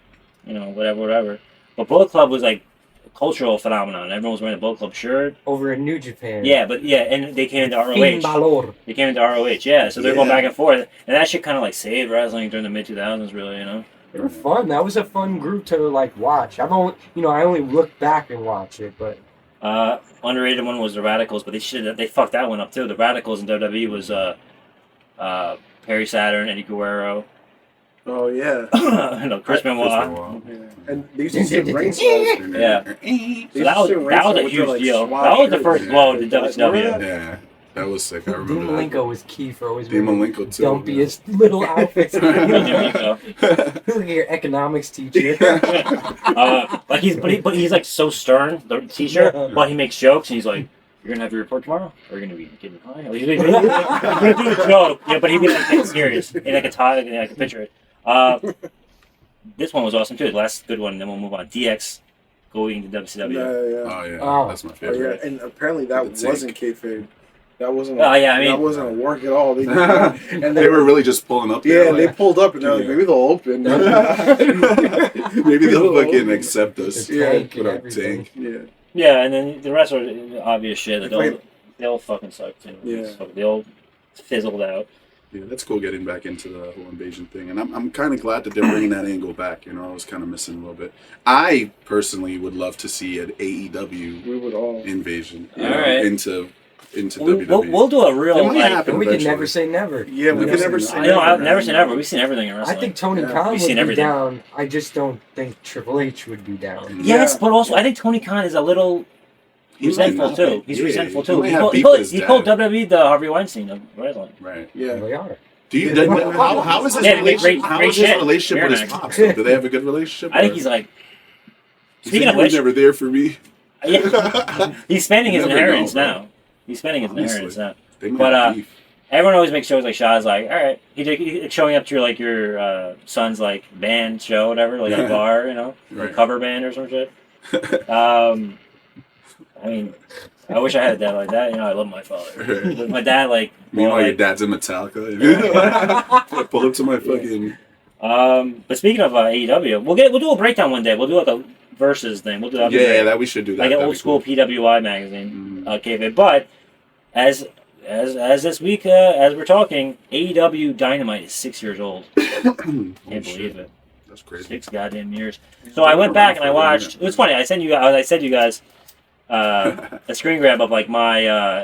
whatever. But Bullet Club was like a cultural phenomenon. Everyone was wearing a Bullet Club shirt. Over in New Japan. Yeah, and they came into Finn ROH. Balor. They came into ROH, yeah. So they're going Yeah. back and forth, and that shit kind of like saved wrestling during the mid 2000s, really. They were fun. That was a fun group to like watch. I only look back and watch it, but Underrated one was the Radicals, but they fucked that one up too. The Radicals in WWE was Perry Saturn, Eddie Guerrero, Oh yeah. Chris Benoit. Yeah. And they used to say ring sauce. Yeah. So that was a huge deal. That was the first blow to WCW. Yeah, that was sick. I Dean remember that. Malenko was key for always Dean wearing Malenko too. dumpiest little outfits. There you go. Look at your economics teacher. But he's like so stern, the teacher, but he makes jokes and he's like, you're gonna have your report tomorrow? Or you're gonna be getting high? He's gonna do a joke, yeah, but he'd be like getting serious. And I could picture it. This one was awesome too. The last good one, and then we'll move on. DX going to WCW. Yeah. Oh yeah, Oh. that's my Oh, favorite. yeah. And apparently that The tank. wasn't kayfabe. That wasn't. Oh, yeah, I mean- that wasn't a work at all. They, and They were really just pulling up there. Yeah, they pulled up and they're like, Yeah. maybe they'll open. Maybe they'll fucking accept us. The tank Put and our everything. tank. Yeah. Yeah, and then the rest are obvious shit. They all fucking suck too. Yeah. They all fizzled out. Yeah, that's cool getting back into the whole invasion thing. And I'm kind of glad that they're bringing that angle back. I was kind of missing a little bit. I personally would love to see an AEW We would all. invasion All right. into WWE. We'll do a real. It might Like, happen. And we can eventually. never say never. Yeah, we Never can never seen say that. I know, I've never. never seen ever. We've seen everything in I wrestling. think Tony Yeah. Khan We've would seen be everything. down. I just don't think Triple H would be down. Yes, Yeah. but also I think Tony Khan is a little He resentful might too. not be. He's Yeah, resentful he too. might He have called, he beef called, with his he called dad. WWE the Harvey Weinstein of wrestling. Right. Yeah. They are. Do you? Yeah. How is his Yeah, great shit. relationship with his Very nice. pops? Do they have a good relationship? I think or- he's like. You Speaking think of you were which, never there for me. yeah, he's spending his You never inheritance know, bro. now. He's spending his Honestly. inheritance now. They might But, have beef. Everyone always makes shows like Shaw's like, all right, he's showing up to your son's like band show, whatever, like at a bar, Right. a cover band or some shit. I mean, I wish I had a dad like that. You know, I love my father. But my dad, like, Meanwhile, more your like, dad's in Metallica. Pull up to my fucking. But speaking of AEW, we'll do a breakdown one day. We'll do like a versus thing. We'll do that. Yeah, that we should do that. Like an That'd old be school cool. PWI magazine. Okay, but as this week, as we're talking, AEW Dynamite is 6 years old. Can't believe it. That's crazy. 6 goddamn years. So I went back and I watched. It was funny. I sent you guys a screen grab of like my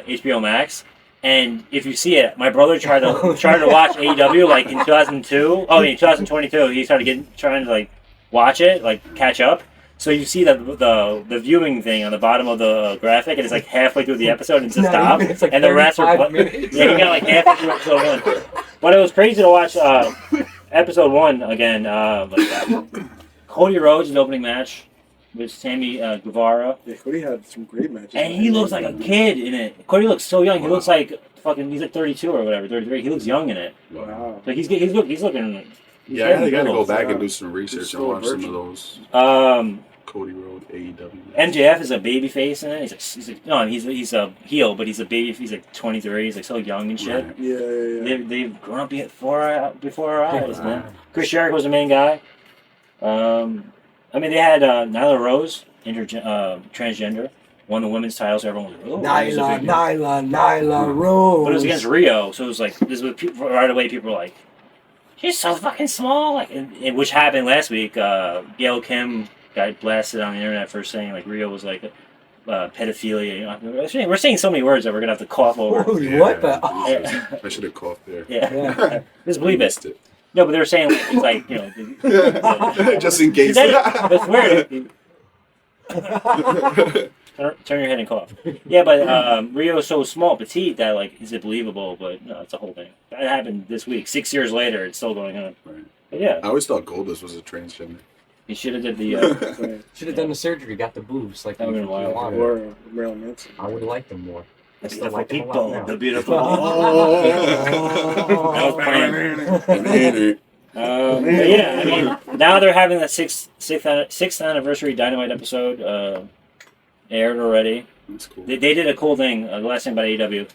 HBO Max. And if you see it, my brother tried to watch AEW like in 2002. Oh, in 2022, he started trying to like watch it, like catch up. So you see the viewing thing on the bottom of the graphic, and it's like halfway through the episode and it's stopped, It's like and the rest are 35 minutes. yeah, he got like halfway through episode 1. But it was crazy to watch episode 1 again. Cody Rhodes' opening match with Sammy Guevara. Yeah, Cody had some great matches. And he looks like a kid in it. Cody looks so young. He looks like he's like 32 or whatever, 33. He looks young in it. Wow. Like he's looking. Yeah, I gotta go little. back and do some research and watch some of those. Cody Rhodes AEW. MJF is a baby face in it. He's a heel, but he's a baby. He's like 23. He's like so young and shit. Right. Yeah. They've grown up before our eyes, man. Chris Jericho's the main guy. I mean, they had Nyla Rose, transgender, won the women's titles. Everyone was like, oh, Nyla Rose. but it was against Rio, so it was like this was right away. People were like, "She's so fucking small," like, and which happened last week. Gail Kim got blasted on the internet for saying like Rio was like pedophilia. You know? We're saying so many words that we're gonna have to cough over. What the? I should have coughed there. Yeah, just believe Missed it. it. No, but they were saying like, it's like Just in case. That's weird. Turn your head and cough. Yeah, but Rio is so small, petite, that like, is it believable? But no, it's a whole thing. That happened this week. 6 years later, it's still going on. Right. But yeah, I always thought Goldust was a transgender. he should have did the. Should have done the surgery, got the boobs like That would've been wild. wanted. Or Marilyn Manson. I would have liked them more. I The still beautiful like them a lot people, now. the beautiful. That was planned. But yeah, I mean, now they're having the sixth anniversary Dynamite episode aired already. That's cool. They did a cool thing. The last thing about AEW,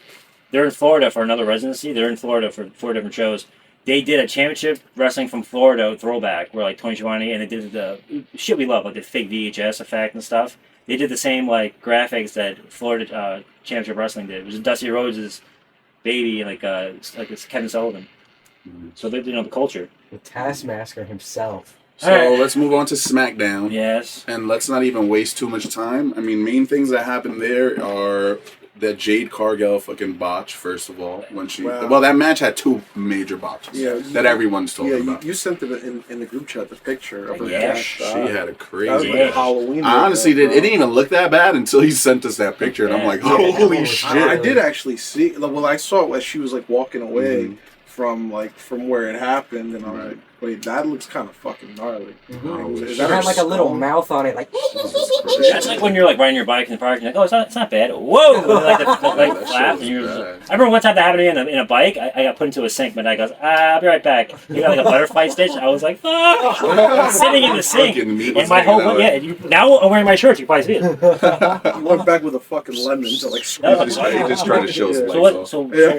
they're in Florida for another residency. They're in Florida for 4 different shows. They did a championship wrestling from Florida throwback, where like Tony Schiavone, and they did the shit we love, like the fake VHS effect and stuff. They did the same like graphics that Florida championship wrestling did. It was Dusty Rhodes' baby, like it's Kevin Sullivan. So they know the culture. The Taskmaster himself. So let's move on to SmackDown. Yes. And let's not even waste too much time. I mean, main things that happened there are that Jade Cargill fucking botch, first of all. When she well, that match had 2 major botches that everyone's talking about. You sent it in the group chat, the picture of her. Yeah, she had a crazy That was like Halloween. I honestly it didn't even look that bad until he sent us that picture, and I'm like, holy shit. I did actually see. Well, I saw it as she was like walking away from where it happened, and I'm like, wait, that looks kind of fucking gnarly. She had like a little mouth on it, like. That's like when you're like riding your bike in the park, and you're like, oh, it's not bad. Whoa! And, like the light flaps, and you're. I remember one time that happened to me in a bike. I got put into a sink. My dad goes, I'll be right back. He got like a butterfly stitch. I was like, fuck! I'm sitting in the sink, and my whole now I'm wearing my shirt. You probably see it. You went back with a fucking lemon to like. He just tried to show his legs off. So I mean,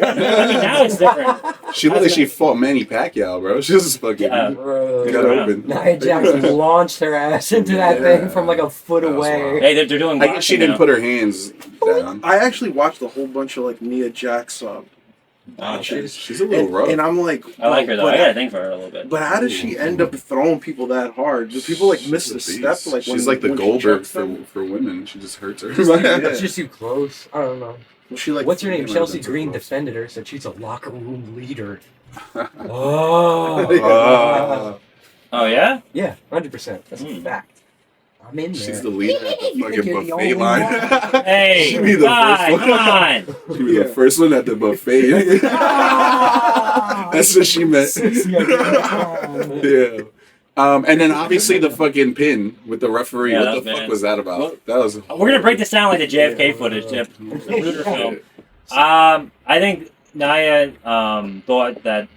now it's different. She looked like she fought Manny Pacquiao, bro. She was just fucking got open. Nia Jax launched her ass into that thing from like a foot away. Hey, they're doing. I guess she didn't put her hands down. I actually watched a whole bunch of like Nia Jax matches. She's a little rough. And I'm like, I like her though. I got a thing for her a little bit. But how does she end up throwing people that hard? Do people like miss the step? Like she's like the Goldberg for women. She just hurts her. It's just too close. I don't know. Well, she like what's her name? Chelsea Green defended her, said she's a locker room leader. Oh yeah? Yeah, 100%. That's a fact. I'm in there. She's the leader at the fucking buffet line. Hey, she be the first one. Come on. She be the first one at the buffet. That's what she meant. Yeah. And then obviously the fucking pin with the referee. Yeah, what the fuck was that about? That was. We're gonna break this down like the JFK footage, the Luger film. I think Nia thought that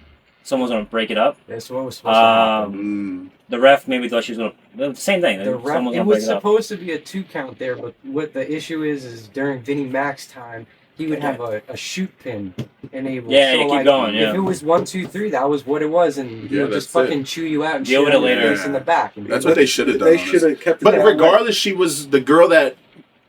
someone was going to break it up. That's what was supposed to happen. The ref maybe thought she was going to... The same thing. The ref, Someone's it gonna was break it up. supposed to be a 2 count there, but what the issue is during Vinnie Mac's time, he would have a shoot pin enabled. Yeah, so you keep like, going, yeah. If it was 1, 2, 3, that was what it was, and he Yeah, would just that's fucking chew you out and Deal shit with it on your later. face in the back. And That's what they should have done. They should have kept it But that way. regardless, she was the girl that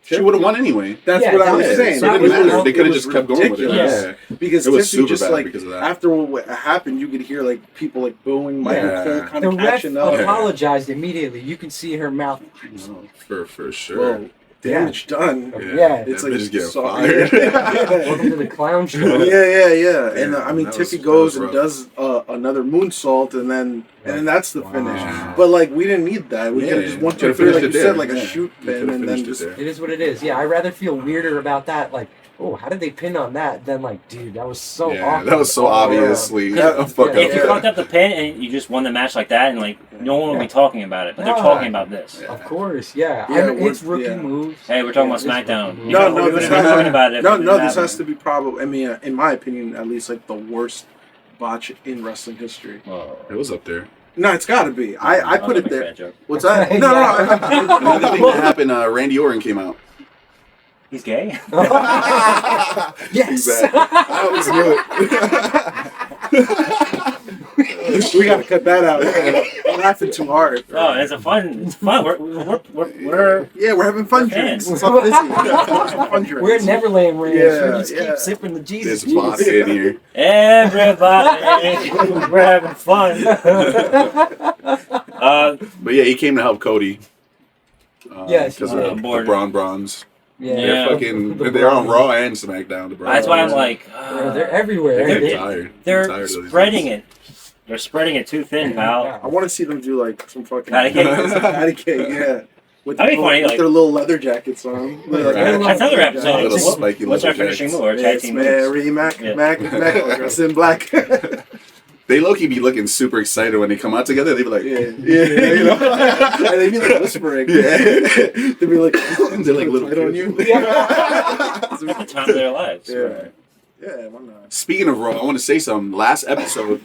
she would have won anyway. That's Yeah, what I that was was- saying. So it that didn't was- matter. They it could have was just kept going with it. ridiculous. Yeah. Because It was Tiffany super just bad like because of that. after what happened, you could hear like people like booing, Michael Yeah. Cole kind The of ref catching up. apologized immediately. You can see her mouth. No, for sure. Well, damage done. Yeah. It's That like bitch getting sorry. fired. Welcome to the clown show. Yeah. And I mean, that was- Tiffy that goes was and does another moonsault, and then that's the finish. Wow. But like, we didn't need that. We could have just 1, 2, Could've 3, like finished you it said, there. like a Yeah. shoot We pin, could've and then finished it just. there. It is what it is. Yeah, I'd rather feel weirder about that. Like, oh, how did they pin on that? Than like, dude, that was so Yeah, awkward. that was so obviously a fuck up. If you fucked up the pin and you just won the match like that, and like no one would be talking about it, but they're No. talking about this. Of course, yeah. Yeah, I mean, it's we're- rookie yeah. moves. Hey, we're talking Yeah, about it's SmackDown. rookie You moves. know, No, we this wouldn't has be talking about it. if it no, didn't this happen. has to be probably. I mean, in my opinion, at least like the worst botch in wrestling history. Oh. It was up there. No, it's got to be. I put it Make there. that joke. What's that? Yeah. No. Another thing that happened, Randy Orton came out. He's gay. Yes. That was good. We got to cut that out. We're laughing too hard. Oh, it's fun. We're Yeah, we're having fun We're drinks. fans. It's not busy. Fun drinks. We're in Neverland Ranch. Yeah, we just yeah. keep sipping the Jesus There's vodka juice. in here. everybody. We're having fun. But yeah, he came to help Cody. Yes, because he did. of the Bored. Bronze. Yeah. Yeah. They're on Raw and SmackDown. The Bronze. That's why I'm like, They're everywhere. They're They- tired. I'm they're tired of these spreading things. it. They're spreading it too thin, pal. I want to see them do like some fucking Patty cake? patty cake, yeah. With, That'd be their, funny, with like- their little leather jackets on. Like, Right. That's another episode. Little What- spiky What's our leather finishing jackets. move? Our tag It's team moves? Mary Mac dressed in black. They low-key be looking super excited when they come out together. They be like, Yeah, you know, and they be like whispering. Yeah. They be like, They're like little "Tight on kids. you." The time of their lives. Yeah. Yeah, why not? Speaking of Raw, I want to say something. Last episode,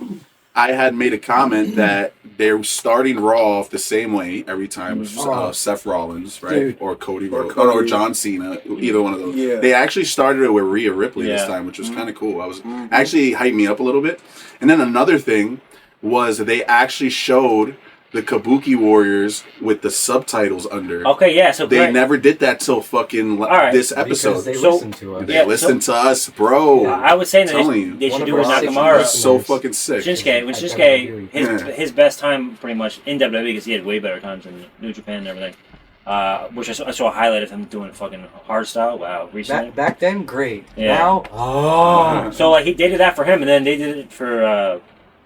I had made a comment that they're starting Raw off the same way every time with Seth Rollins, right? Dude. Or Cody Or Rhodes. Cody. Or John Cena, either one of those. Yeah. They actually started it with Rhea Ripley this Yeah. time, which was kind of cool. I was actually hyped me up a little bit. And then another thing was they actually showed the Kabuki Warriors with the subtitles under. Okay, yeah. So They Brett- never did that till fucking right. this Because episode. they So- listen to us. They Yeah, listen to us, bro. I was saying that Telling you. they One should of do with our six Nakamura. listeners. So fucking sick. Shinsuke, when I Shinsuke, WWE. his best time pretty much in WWE because he had way better times in New Japan and everything. Which I saw a highlight of him doing fucking hard style. Wow, recently. Back then, great. Yeah. Now, So like they did that for him, and then they did it for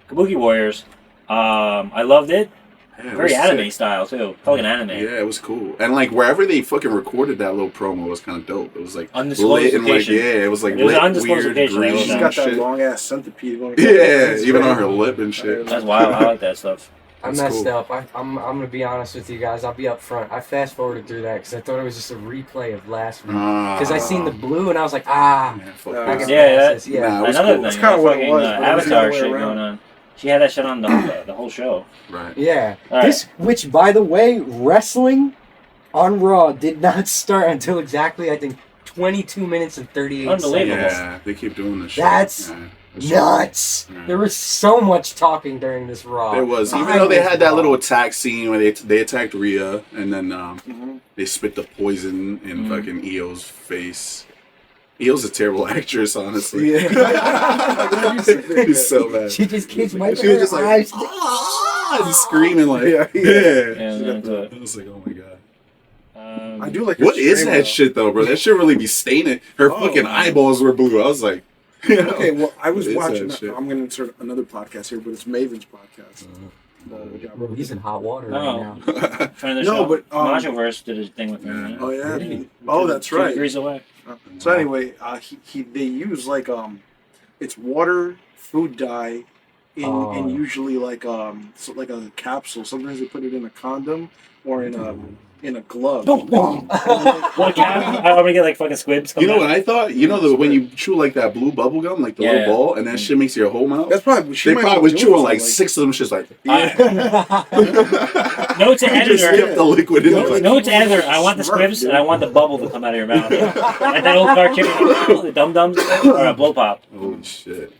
Kabuki Warriors. I loved it. Yeah, it Very was anime sick. style too. Felt like an anime. Yeah, it was cool. And like wherever they fucking recorded that little promo was kind of dope. It was like Undisclosed lit and like location. it was like It was lit, an undisclosed weird, location, I green wrote She's down. got that shit. long ass centipede going. Yeah, even on her lip and shit. That's wild. I like that stuff. I That's messed cool. up. I'm gonna be honest with you guys. I'll be up front. I fast forwarded through that because I thought it was just a replay of last week. Because I seen the blue and I was like, Man, fuck Yeah, I this. can Yeah, pass that- this. Yeah. Nah, it was Another cool. thing, That's kinda what it fucking, was, but it was the Avatar other way shit around. going on. She had that shit on the whole show. Right. Yeah. All right. This, which by the way, wrestling on Raw did not start until exactly I think 22 minutes and 38 Unbelievable. seconds. Yeah, they keep doing this shit. That's Yeah. Nuts. Yeah. There was so much talking during this Raw. There was, even I though they was had that raw. little attack scene where they attacked Rhea and then they spit the poison in fucking Io's face. Io's a terrible actress, honestly. He's so bad. She just keeps wiping She was her just like, eyes. ah, and screaming like, Yeah. And then to it. I was like, oh my god. I do like. her What is scream, that though. shit though, bro? That shit really be staining. Her fucking eyeballs were blue. I was like, Okay, well, I was What is watching. that shit? I'm going to insert another podcast here, but it's Maven's podcast. Bro, he's in hot water right Oh. now. Friend of the No, show. but, Majoverse did his thing with him. Oh yeah. Really? Oh, that's 2 right. degrees away. So anyway, they use like it's water, food dye, in usually like like a capsule. Sometimes they put it in a condom or in a glove. What cap? I'm gonna get like fucking squibs. You know what I thought? You know when you chew like that blue bubble gum, like the little ball, and that shit makes your whole mouth. That's probably They probably was chewing like 6 of them shits like. Note to Just editor. skip the liquid in there. Note to editor. I want the squibs and I want the bubble to come out of your mouth. Like that old cartoon, the dum dums or a blow pop. Holy shit.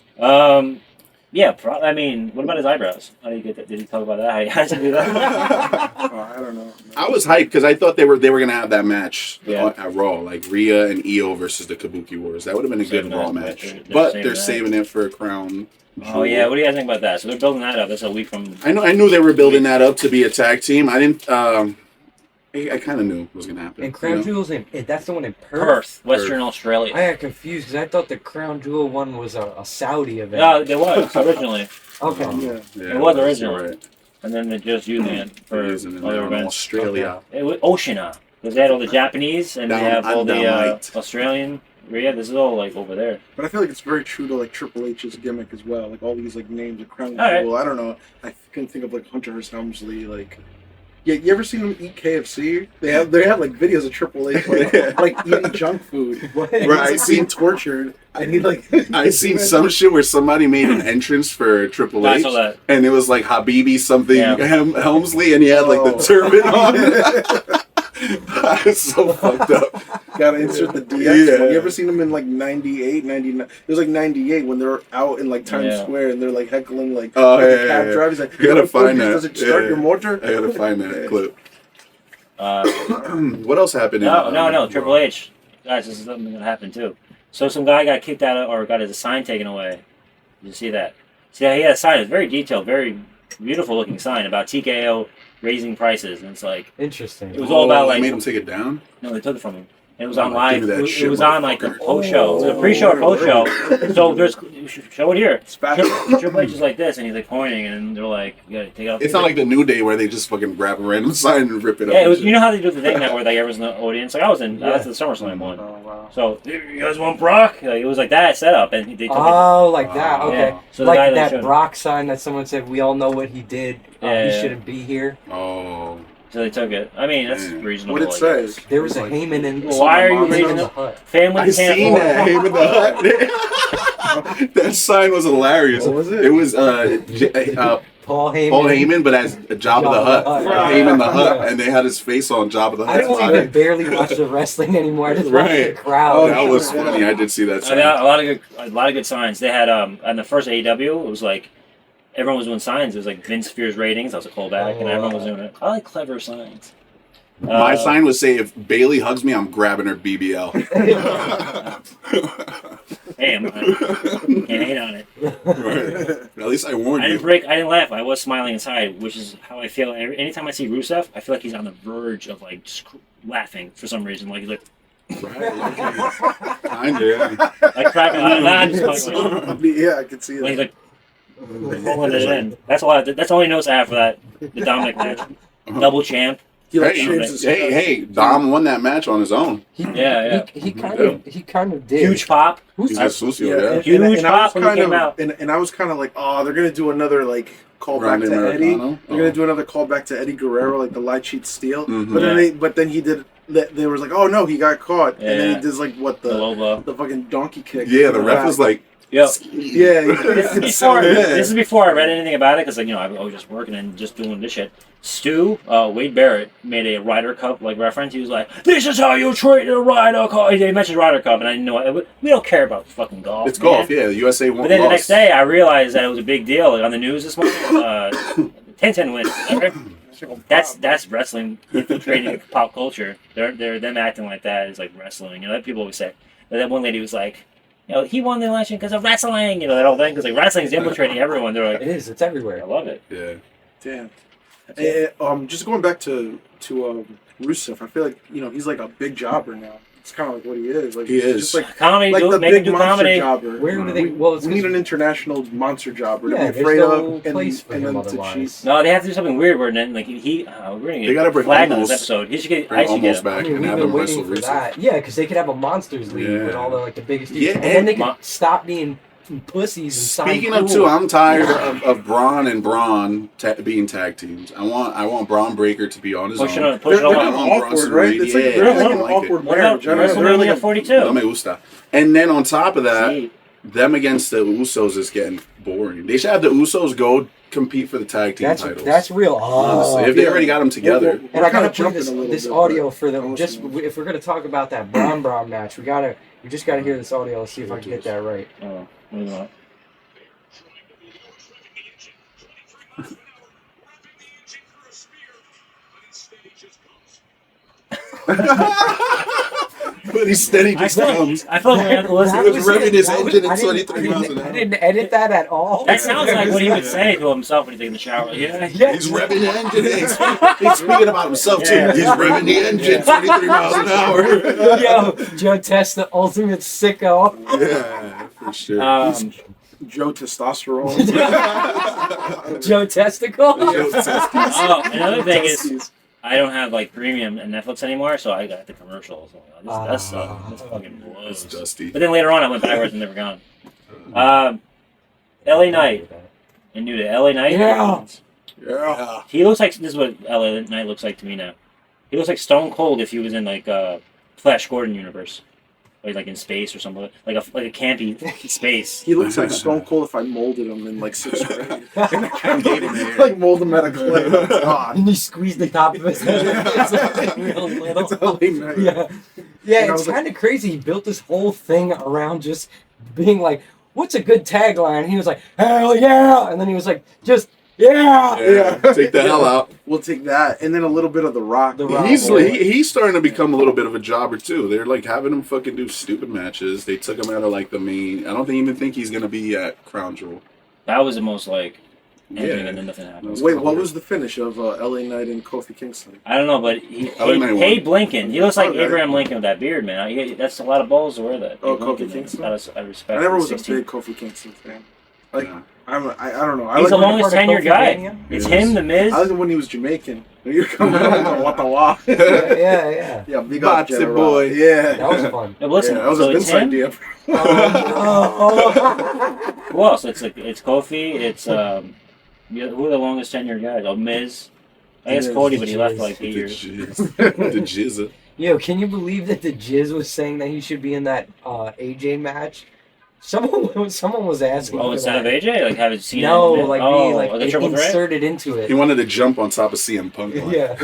Yeah, I mean, what about his eyebrows? How do you get that? Did he talk about that? How did he do that? I don't know. I was hyped because I thought they were gonna have that match Yeah. at Raw, like Rhea and Io versus the Kabuki Wars. That would have been a good Saving Raw that, match. they're But saving they're that. saving it for a crown. Oh yeah, what do you guys think about that? So they're building that up. That's a week from. I knew they were building that up to be a tag team. I didn't. I kind of knew it was gonna happen. And Crown Jewel's that's the one in Perth. Perth, Western Australia. I got confused because I thought the Crown Jewel one was a Saudi event. Yeah, there was originally, Okay. Yeah, it was you're originally, right. and then they're just using it for Using it other in events. Australia. It was Oceania because they had all the Japanese and they have all the Dynamite. Australian. Yeah, this is all like over there. But I feel like it's very true to like Triple H's gimmick as well. Like all these like names of Crown All right. Jewel. I don't know. I can think of like Hunter Hearst Helmsley. Like, yeah, you ever seen them eat KFC? They have like videos of Triple H like eating junk food. What? And Right, he's, like, being tortured. And he like I seen some shit where somebody made an entrance for Triple I H, saw that. and it was like Habibi something Yeah. Helmsley, and he had like the turban on. It's so fucked up. Gotta insert the DX. Yeah. You ever seen them in like 98, 99? It was like 98 when they're out in like Times Yeah. Square and they're like heckling like, Oh, like yeah, a cab yeah. driver. He's like, You gotta find that. Does it start Yeah. your motor? I gotta find that clip. Uh, What else happened? no, Triple H. Guys, this is something that happened too. So some guy got kicked out or got his sign taken away. Did you see that? See, he had a sign. It was very detailed, very beautiful looking sign about TKO raising prices, and it's like Interesting. it was all about They like made him take it down. no, they took it from him. It was on Oh, live. give me that It shit, was on like the motherfucker. post show. It was a pre-show or post show. So there's show it here. It's fashion. Triple H is like this, and he's like pointing, and they're like, "You gotta take it off." It's not like the New Day where they just fucking grab a random sign and rip it up. Yeah, it and was. shit. You know how they do the thing now where like everyone's in the audience. Like I was in. That's the SummerSlam one. Oh, wow. So you guys want Brock? Like, it was like that setup, and they took it. Oh, like that. Okay. Yeah. So the guy Like that that showed- Brock sign that someone said, we all know what he did. Yeah, He yeah. shouldn't be here. Oh, So they took it. I mean, that's Man. reasonable. What it I say? guess. There was a Heyman in Why are you Heyman reading in the it? hut. Family I can't. seen that. Him in the hut. That sign was hilarious. What was it? It was Paul Heyman. Paul Heyman, but as Jabba the Hutt. Right. Heyman the Hut, Yeah. and they had his face on Jabba the I Hutt's don't body. even barely watch the wrestling anymore. I just watch the Right. crowd. That was funny. I did see that I sign. got a lot of good signs. They had on the first AEW. It was like everyone was doing signs. It was like Vince Spears ratings. That was a callback, and everyone was doing it. I like clever signs. My sign would say, if Bailey hugs me, I'm grabbing her BBL. Hey, can't hate on it. Right. At least I warned I you. didn't I didn't laugh. I was smiling inside, which is how I feel. Anytime I see Rusev, I feel like he's on the verge of like just laughing for some reason. Like he's like, Right. Kinda, yeah. like cracking. I'm just like, Yeah, I can see like, that. like pulling it in. That's all. That's all he knows I have for that. The Dominic match, double champ. He like Hey, shaves his hey, Dom won that match on his own. Yeah. He kind of did. Huge pop. He's a Sucio, yeah. and- Huge and I was pop when he kind came of, out. and I was kind of like, oh, they're gonna do another like callback Grande to Eddie. Americano? They're gonna do another callback to Eddie Guerrero, like the light sheet steel. Mhm. But then he did. They was like, oh no, he got caught, and then Yeah. he does like what The low blow. the fucking donkey kick. Yeah, the ref was like, Yep. yeah, This is before I read anything about it because like I was just working and just doing this shit. Stu, Wade Barrett made a Ryder Cup like reference. He was like, "This is how you treat a Ryder Cup." He mentioned Ryder Cup, and I didn't know we don't care about fucking golf. it's man. golf, yeah. The USA won. But then the lost. next day, I realized that it was a big deal. Like on the news this morning, 10-10 wins. That's wrestling infiltrating pop culture. They're them acting like that is like wrestling. That people always say. But that one lady was like, he won the election because of wrestling. That whole thing because like wrestling is infiltrating everyone. They're like, It is. It's everywhere. I love it. Yeah. Damn. Just going back to Rusev, I feel like he's like a big jobber now. It's kind of like what he is. Like He he's is. just like Comedy, the make him big do monster comedy. jobber. Where do they? Well, it's We need 'cause- an international monster jobber Yeah, to be there's afraid no of, and place for him then to otherwise. cheat. No, they have to do something weird where then like we're gonna They get gotta bring flagged on this Almost- episode. He should get. Bring I should get Almost him. back I mean, and we've have been him wrestle waiting for Rusev. that. Yeah, because they could have a monsters league Yeah. with all the the biggest. Yeah, and then they and- could stop being pussies and sign Speaking of cool. two, I'm tired of Braun and Braun being tag teams. I want Braun Breaker to be on his Pushing own. on, pushing They're on. kind of awkward, right? It's like, they're like an awkward What about marriage. I don't know, they're like WrestleMania a- 42? No me gusta. And then on top of that, See. them against the Usos is getting boring. They should have the Usos go compete for the tag team titles. That's real. Honestly, if they already got them together. And I gotta kinda play jumping a little this bit, audio but for them. I'm Just listening. if we're gonna talk about that Bron match, we just gotta hear this audio. Let's see if I can get that right. Oh, wait a minute. But he steady just comes. I felt bad He was revving his engine at I didn't- 23 miles an I hour. didn't edit that at all. That sounds like what he would say to himself when he's taking the shower. Yeah. Yeah. He's revving the engine. He's speaking about himself too. Yeah. He's revving the engine 23 miles an hour. Yo, Joe Test, the ultimate sicko. Yeah, for sure. Joe Testosterone. Joe Testicle. Oh, another thing is, I don't have like premium and Netflix anymore, so I got the commercials. That's fucking It's blows. dusty. But then later on, I went backwards and they were gone. LA Knight. And new to LA Knight. Yeah. Yeah. He looks like, this is what LA Knight looks like to me now. He looks like Stone Cold if he was in like Flash Gordon universe. Like in space or something. Like a campy space. He looks like Stone Cold if I molded him in like 6th grade. Hated Like mold him out of clay. Oh, God. And he squeezed the top of his head. It's real little. It's LA Knight. Yeah, And yeah. I It's was like- kind of crazy. He built this whole thing around just being like, "What's a good tagline?" He was like, "Hell yeah!" And then he was like, "Just yeah." Yeah. Take the hell out. We'll take that. And then a little bit of The Rock. The Rock. He's starting to become a little bit of a jobber too. They're like having him fucking do stupid matches. They took him out of like the main. I don't even think he's gonna be at Crown Jewel. That was the most like ending Yeah. and then nothing happened. was Wait, cool. what was the finish of LA Knight and Kofi Kingston? I don't know, but LA Knight won. Abe Lincoln. He looks like Okay. Abraham Lincoln with that beard, man. That's a lot of balls to wear that. Oh, Abe Lincoln, Kofi man. Kingston? I respect. I never was 16. a big Kofi Kingston fan. Like, Yeah. I don't know. I He's like the when- longest part of tenured Kofi guy. Mania? It's Yes. him, The Miz. I like it when he was Jamaican. When you're coming on Wata Wah. Yeah. Yeah, big up Botzy General. boy. Yeah. That was fun. No, but listen, Yeah, that was so a it's Vince him. idea. Oh. Who else? It's Kofi. It's who are the longest tenured guys? Oh, Miz. I guess Miz, Cody, but he left Jizz. for like 8 The years. jizz. The jizz. Yo, can you believe that the Jizz was saying that he should be in that AJ match? Someone was asking. Oh, for instead of that. AJ, like have it seen. No, it? like oh, me, like a triple threat. inserted into He it. wanted to jump on top of CM Punk. Yeah.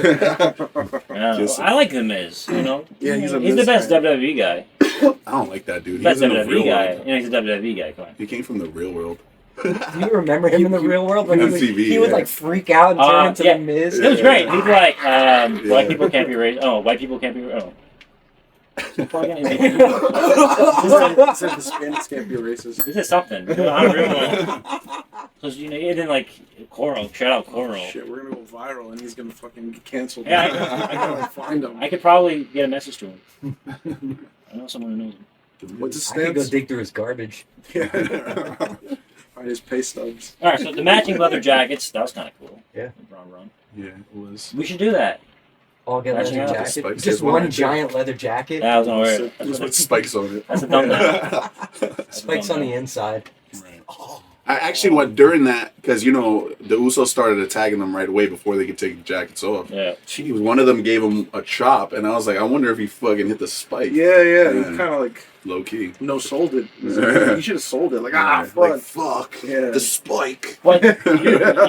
Yeah, Just- I like the Miz. You know, Yeah, he's a the Miz best fan. WWE guy. I don't like that dude. He Best was in the WWE real guy. world. You know, he's a WWE guy. Come on. He came from the real world. Do you remember him in the real world when MTV, he would yeah. like freak out and turn into yeah. the Miz? It was great. He'd be like, black Yeah. people can't be racist. Oh, white people can't be. Oh. He said Hispanics can't be racist. This is something. Unreal. Because you know, and then like Coral. Shout out Coral. Shit, we're gonna go viral and he's gonna fucking get canceled. Yeah, I gotta find him. I could probably get a message to him. I know someone who knows him. What's his I could go stance? dig through his garbage. Find his pay stubs. All right, so the matching leather jackets. That was kind of cool. Yeah. Ron. Yeah, it was. We should do that. All get Matching leather out the jacket. spikes. Just There's one one right giant leather jacket. Yeah, I was gonna wear it. It was with spikes on it. That's a thumbnail. Spikes on the inside. Right. I actually went during that because the Usos started attacking them right away before they could take the jackets off. Yeah. Jeez, one of them gave him a chop, and I was like, I wonder if he fucking hit the spike. Yeah, he Yeah. kind of like Low key. no sold it. He's like, you should have sold it. Like Like, fuck. fuck. Yeah. The spike. But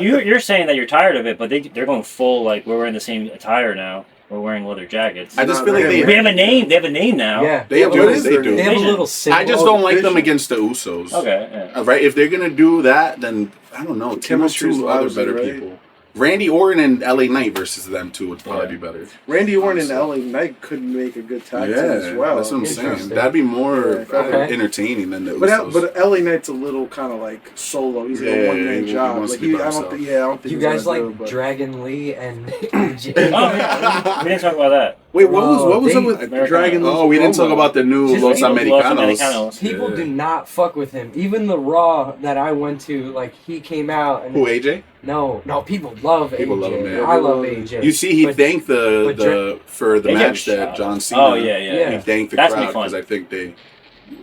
you're saying that you're tired of it, but they're going full like we're wearing the same attire now. We're wearing leather jackets. I just Not feel like really. We have a name. They have a name now. Yeah. They have a do. little- They do. They have a Vision. little symbol. I just don't like them Vision. against the Usos. Okay. Yeah. Right? If they're gonna do that, then I don't know. Team up Chemistry's two other lousy, better right? people. Randy Orton and LA Knight versus them two would probably Yeah. be better. Randy Orton and Honestly. LA Knight could make a good tag Yeah, team as well. that's what I'm saying. Interesting. That'd be more Yeah, okay. entertaining than the But Usos. LA Knight's a little kind of like solo. He's got Yeah, a one man he job. wants Like to be by I don't himself. think. Yeah, I don't think You he's guys gonna do like it, but- Dragon Lee and AJ? Oh, yeah. We didn't talk about that. Wait, what was they- up with American- Dragon? Oh, we didn't talk about the new Just Los people- Americanos. People Yeah. do not fuck with him. Even the Raw that I went to, like he came out and Who, AJ? no, people love People AJ. love him, man. I love AJ. You see, he But- thanked but for the AJ match was that shot. John Cena. Oh yeah. Yeah. He thanked the That's crowd me fun. because I think they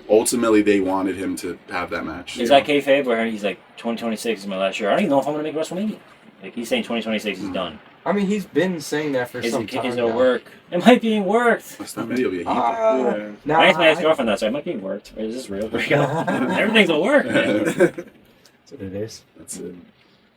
ultimately they wanted him to have that match. Is that kayfabe where he's like 2026 is my last year? I don't even know if I'm gonna make WrestleMania. Like he's saying 2026 is done. I mean, he's been saying that for some time. Is it work? It might be worked. That's not video. Yeah. Nah, I asked my ex-girlfriend that, so it might be worked. Or is this real? Everything's a work, man. That's what it is. That's it.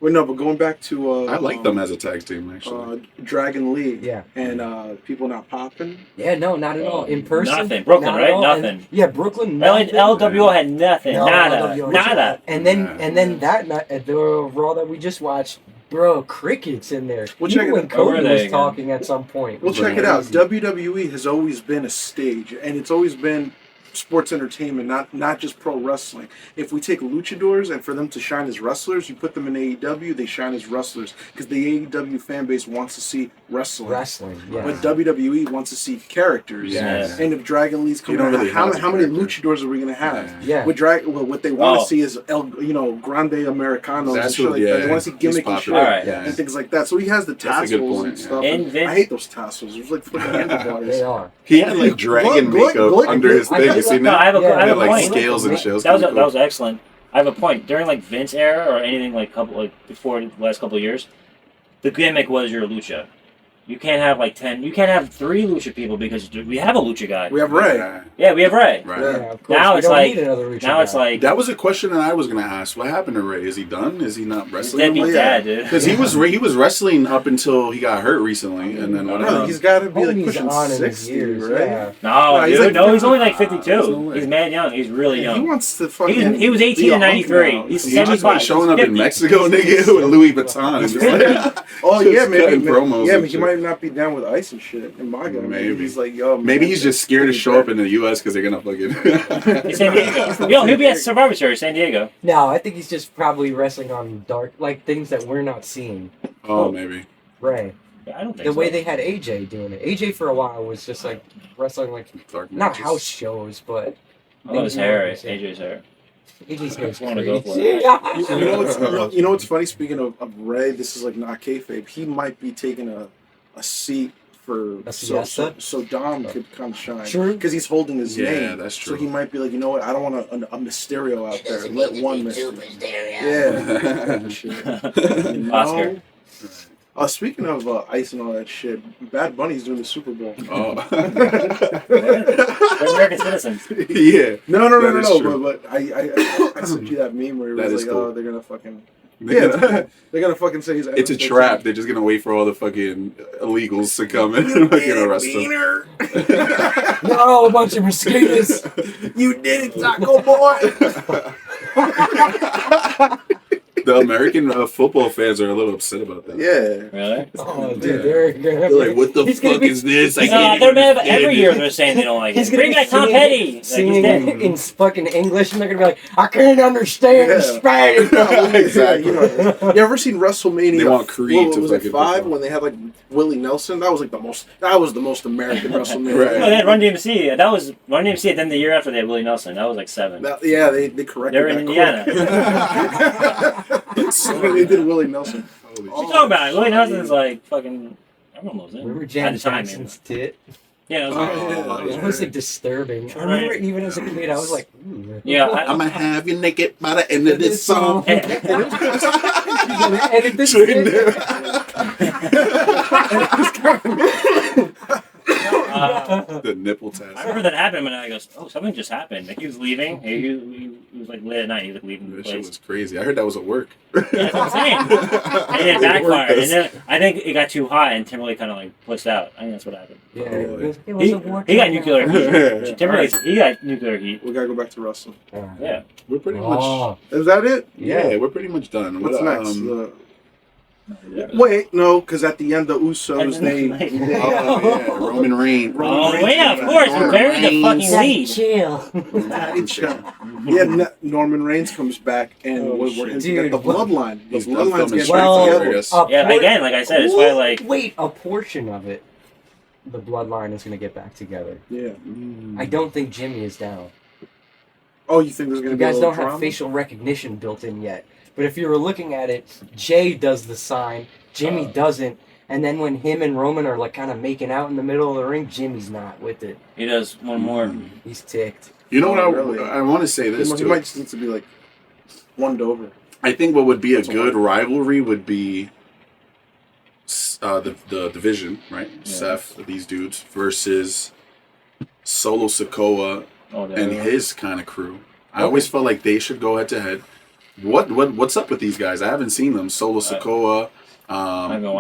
Well, no, but going back to I like them as a tag team, actually. Dragon Lee. Yeah. And people not popping. Yeah, no, not at all. In person, Nothing. Brooklyn, not at right? all. Nothing. And, yeah, Brooklyn. LWO had nothing. No, Nada. LWO. Nada. And then that night at the Raw that we just watched, bro, crickets in there. Well, Even check it when out. Cody Where are they was again? talking at some point. Well, check it out. WWE has always been a stage, and it's always been sports entertainment, not just pro wrestling. If we take luchadors and for them to shine as wrestlers, you put them in AEW, they shine as wrestlers because the AEW fan base wants to see wrestling. Yeah. But WWE wants to see characters. Yes. And if Dragon Lee's coming, don't really how have many character. luchadors are we gonna have? Yeah. With what they want to see is Grande Americanos and That's shit what- like that. They yeah. want to see He's gimmicky shit popular. Alright. and things like that. So he has the That's a good tassels point, and yeah. stuff. And And Vince- I hate those tassels. There's like fucking handlebars. They are. He had like dragon Look, makeup look, under his look. thing. You seen No, I that? have a, Yeah, I have They a had like point. scales and shit. That was excellent. I have a point. During like Vince era or anything before the last couple of years, the gimmick was your lucha. You can't have like 10. You can't have 3 lucha people because we have a lucha guy. We have Ray. Yeah, we have Ray. Right. Yeah, of course. Now We it's don't like need another Lucha now guy. it's like That was a question that I was gonna ask. What happened to Ray? Is he done? Is he not wrestling? deadbeat anymore? dad, dude. Because he was wrestling up until he got hurt recently, and then No, whatever. he's got to be like Homie's pushing on in his 60, years, right? yeah. No, No, he's dude. like- No, he's only like there's no 52. way. He's mad young. He's really He young. wants to fucking. He was 18 be a in hunk 93. now. He's He just 75. been showing up He's in 50. Mexico, nigga, with Louis Vuitton. Just like, Oh just yeah, maybe. cutting promos Yeah, and but he shit. might not be down with ice and shit. In my guy, maybe Maybe. he's like, yo. Maybe he's just scared to show up in the U.S. because they're gonna fucking. He's San Diego. Yo, he'll be at Survivor Series, San Diego. No, I think he's just probably wrestling on dark, like things that we're not seeing. Oh, maybe. Ray. I don't think The so. way they had AJ doing it. AJ for a while was just like wrestling like Dark not matches. house shows, but I love his hair, things more- AJ's hair. AJ's I goes just wanna go for crazy. it. You know what's funny? Speaking of Ray, this is like not kayfabe. He might be taking a seat for A so siesta? Dom could come shine. True. Because he's holding his Yeah, name. that's So true. he might be like, you know what? I don't want a Mysterio out there. Let one Mysterio. Yeah. You know? Oscar. Speaking of ice and all that shit, Bad Bunny's doing the Super Bowl. Oh. They're American citizens. Yeah. No, That is true. but I sent you that meme where it That was is like, cool. oh, they're gonna fucking. Yeah, they're gonna fucking say he's. It's a trap. They're just gonna wait for all the fucking illegals to come and fucking arrest them. No, a bunch of mosquitoes. You did it, Taco Boy. The American football fans are a little upset about that. Yeah. Really? Oh, dude, Yeah. they're gonna. They're like, what the He's gonna fuck be- is this? I No, can't they're even mad understand every it. year. They're saying they don't like He's it. gonna Bring be back Tom singing- Petty. Like, he's Singing dead. in fucking English, and they're gonna be like, I can't understand Yeah. Spanish. Exactly. You know, you ever seen WrestleMania? They want Creed what to was it, fucking 5 perform. when they had like Willie Nelson? That was like the most American WrestleMania. Right. No, they had Run DMC. That was Run DMC. Then the year after they had Willie Nelson. That was like 7. Yeah, they corrected. They're in that Indiana. quick. So they did Willie Nelson. Holy What you talking about? Willie Nelson's like fucking. Everyone loves him. Remember At Jan the time, Jackson's tit? Yeah, it was It was like disturbing. I remember even as a kid, I was like, ooh. Yeah, I'm gonna have you naked by the end of this song. You're gonna edit this The nipple test. I remember that happened when I goes, oh, something just happened. Like he was leaving. He was like late at night. He was like leaving the That shit place. was crazy. I heard that was at work. Yeah, that's what I'm saying. And then it backfired. And then I think it got too hot and Timberlake kind of like pushed out. I think that's what happened. Yeah, It He got nuclear heat. Timberlake, he got nuclear heat. We gotta go back to wrestling. Yeah. We're pretty Oh, much. Is that it? Yeah, we're pretty much done. What's What, next? Yeah. Wait, no, because at the end the Usos And they. then- Oh, yeah, Roman Reigns. Oh, yeah, of course. We buried the fucking lead. Yeah, Norman Reigns comes back and Oh, we're shit. hinting at the Dude, bloodline. The He's done bloodline's filming getting straight back from together. Vegas. Yeah, again, like I said, it's why like Wait, a portion of it, the bloodline is going to get back together. Yeah. I don't think Jimmy is down. Oh, you think there's gonna You be a guys little don't have drama? facial recognition built in yet. But if you were looking at it, Jay does the sign, Jimmy doesn't, And then when him and Roman are like kind of making out in the middle of the ring, Jimmy's not with it. He does one more. He's ticked. You know what? Really? I want to say this He too. might just need to be like won over. I think what would be a good rivalry would be the division, right? Yeah. Seth, these dudes versus Solo Sikoa and his kind of crew. I always felt like they should go head to head. What's up with these guys? I haven't seen them. Solo Sikoa,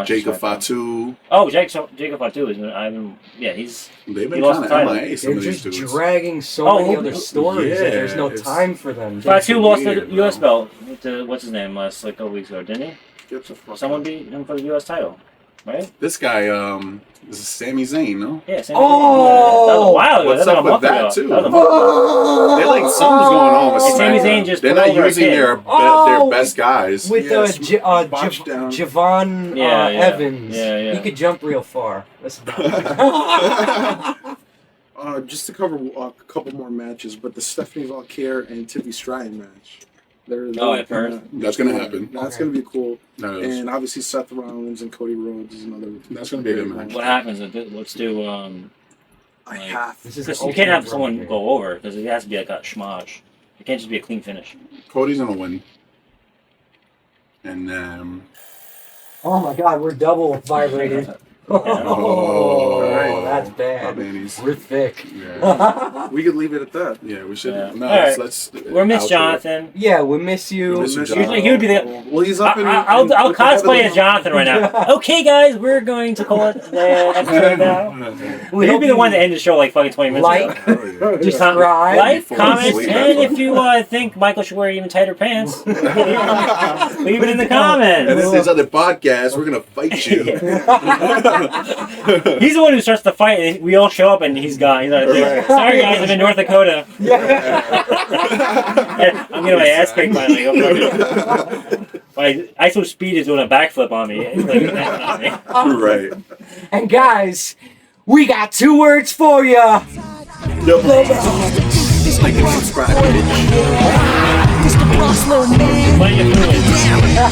Jacob Fatu. Oh, Jacob Fatu is. They've been lost kind the of title. MIA. Some They're of these just dudes. dragging so many other stories that there's no time for them. Fatu lost the weird, U.S. bro. belt to what's his name last like a couple weeks ago, didn't he? Get the fuck Someone out. beat him for the U.S. title, right? This guy, this is Sami Zayn, no? Yeah. Same Oh! that was a while ago. What's That was up like a with that, month ago. too? That was a month ago. They're like something's going on with And Sami SmackDown. Zayn just They're put not over a using kid. their Oh! best guys. With Yes, botched down. Javon Yeah, yeah. Evans. Yeah. He could jump real far. That's about it. Just to cover a couple more matches, but the Stephanie Valkyrie and Tiffy Stratton match. At Perth? That's gonna happen. That's gonna be cool. That is. And obviously Seth Rollins and Cody Rhodes is another. That's gonna be a good match. What happens? Let's do. I Like- have. This is Because the you can't have ultimate someone rivalry. go over because it has to be like a schmosh. It can't just be a clean finish. Cody's gonna win. And Oh my god, we're double vibrated. Oh, Alright. that's our bad. babies. We're thick. Yeah, We could leave it at that. yeah, we should. Yeah. No, Alright. let's. We're Miss outro. Jonathan. Yeah, we miss you. We miss you, Jonathan. Usually he would be the. Well, he's up in. I'll with the cosplay head as of- Jonathan right now. Okay, guys, we're going to call it the episode now. He'll be the one to end the show like fucking 20 minutes Like, ago. Oh, yeah. just subscribe. Like, Before comment, we sleep, and that's if you think Michael should wear even tighter pants, leave it in the comments. And then there's other podcasts. We're gonna fight you. He's the one who starts the fight, and we all show up, and he's gone. He's like, Right. sorry guys, I'm in North Dakota. I'm getting my ass kicked finally. My ISO speed is doing a backflip on me. It's like, Right. And guys, we got 2 words for you. Like and subscribe, bitch. This the Bronx little man. what are you doing? Down.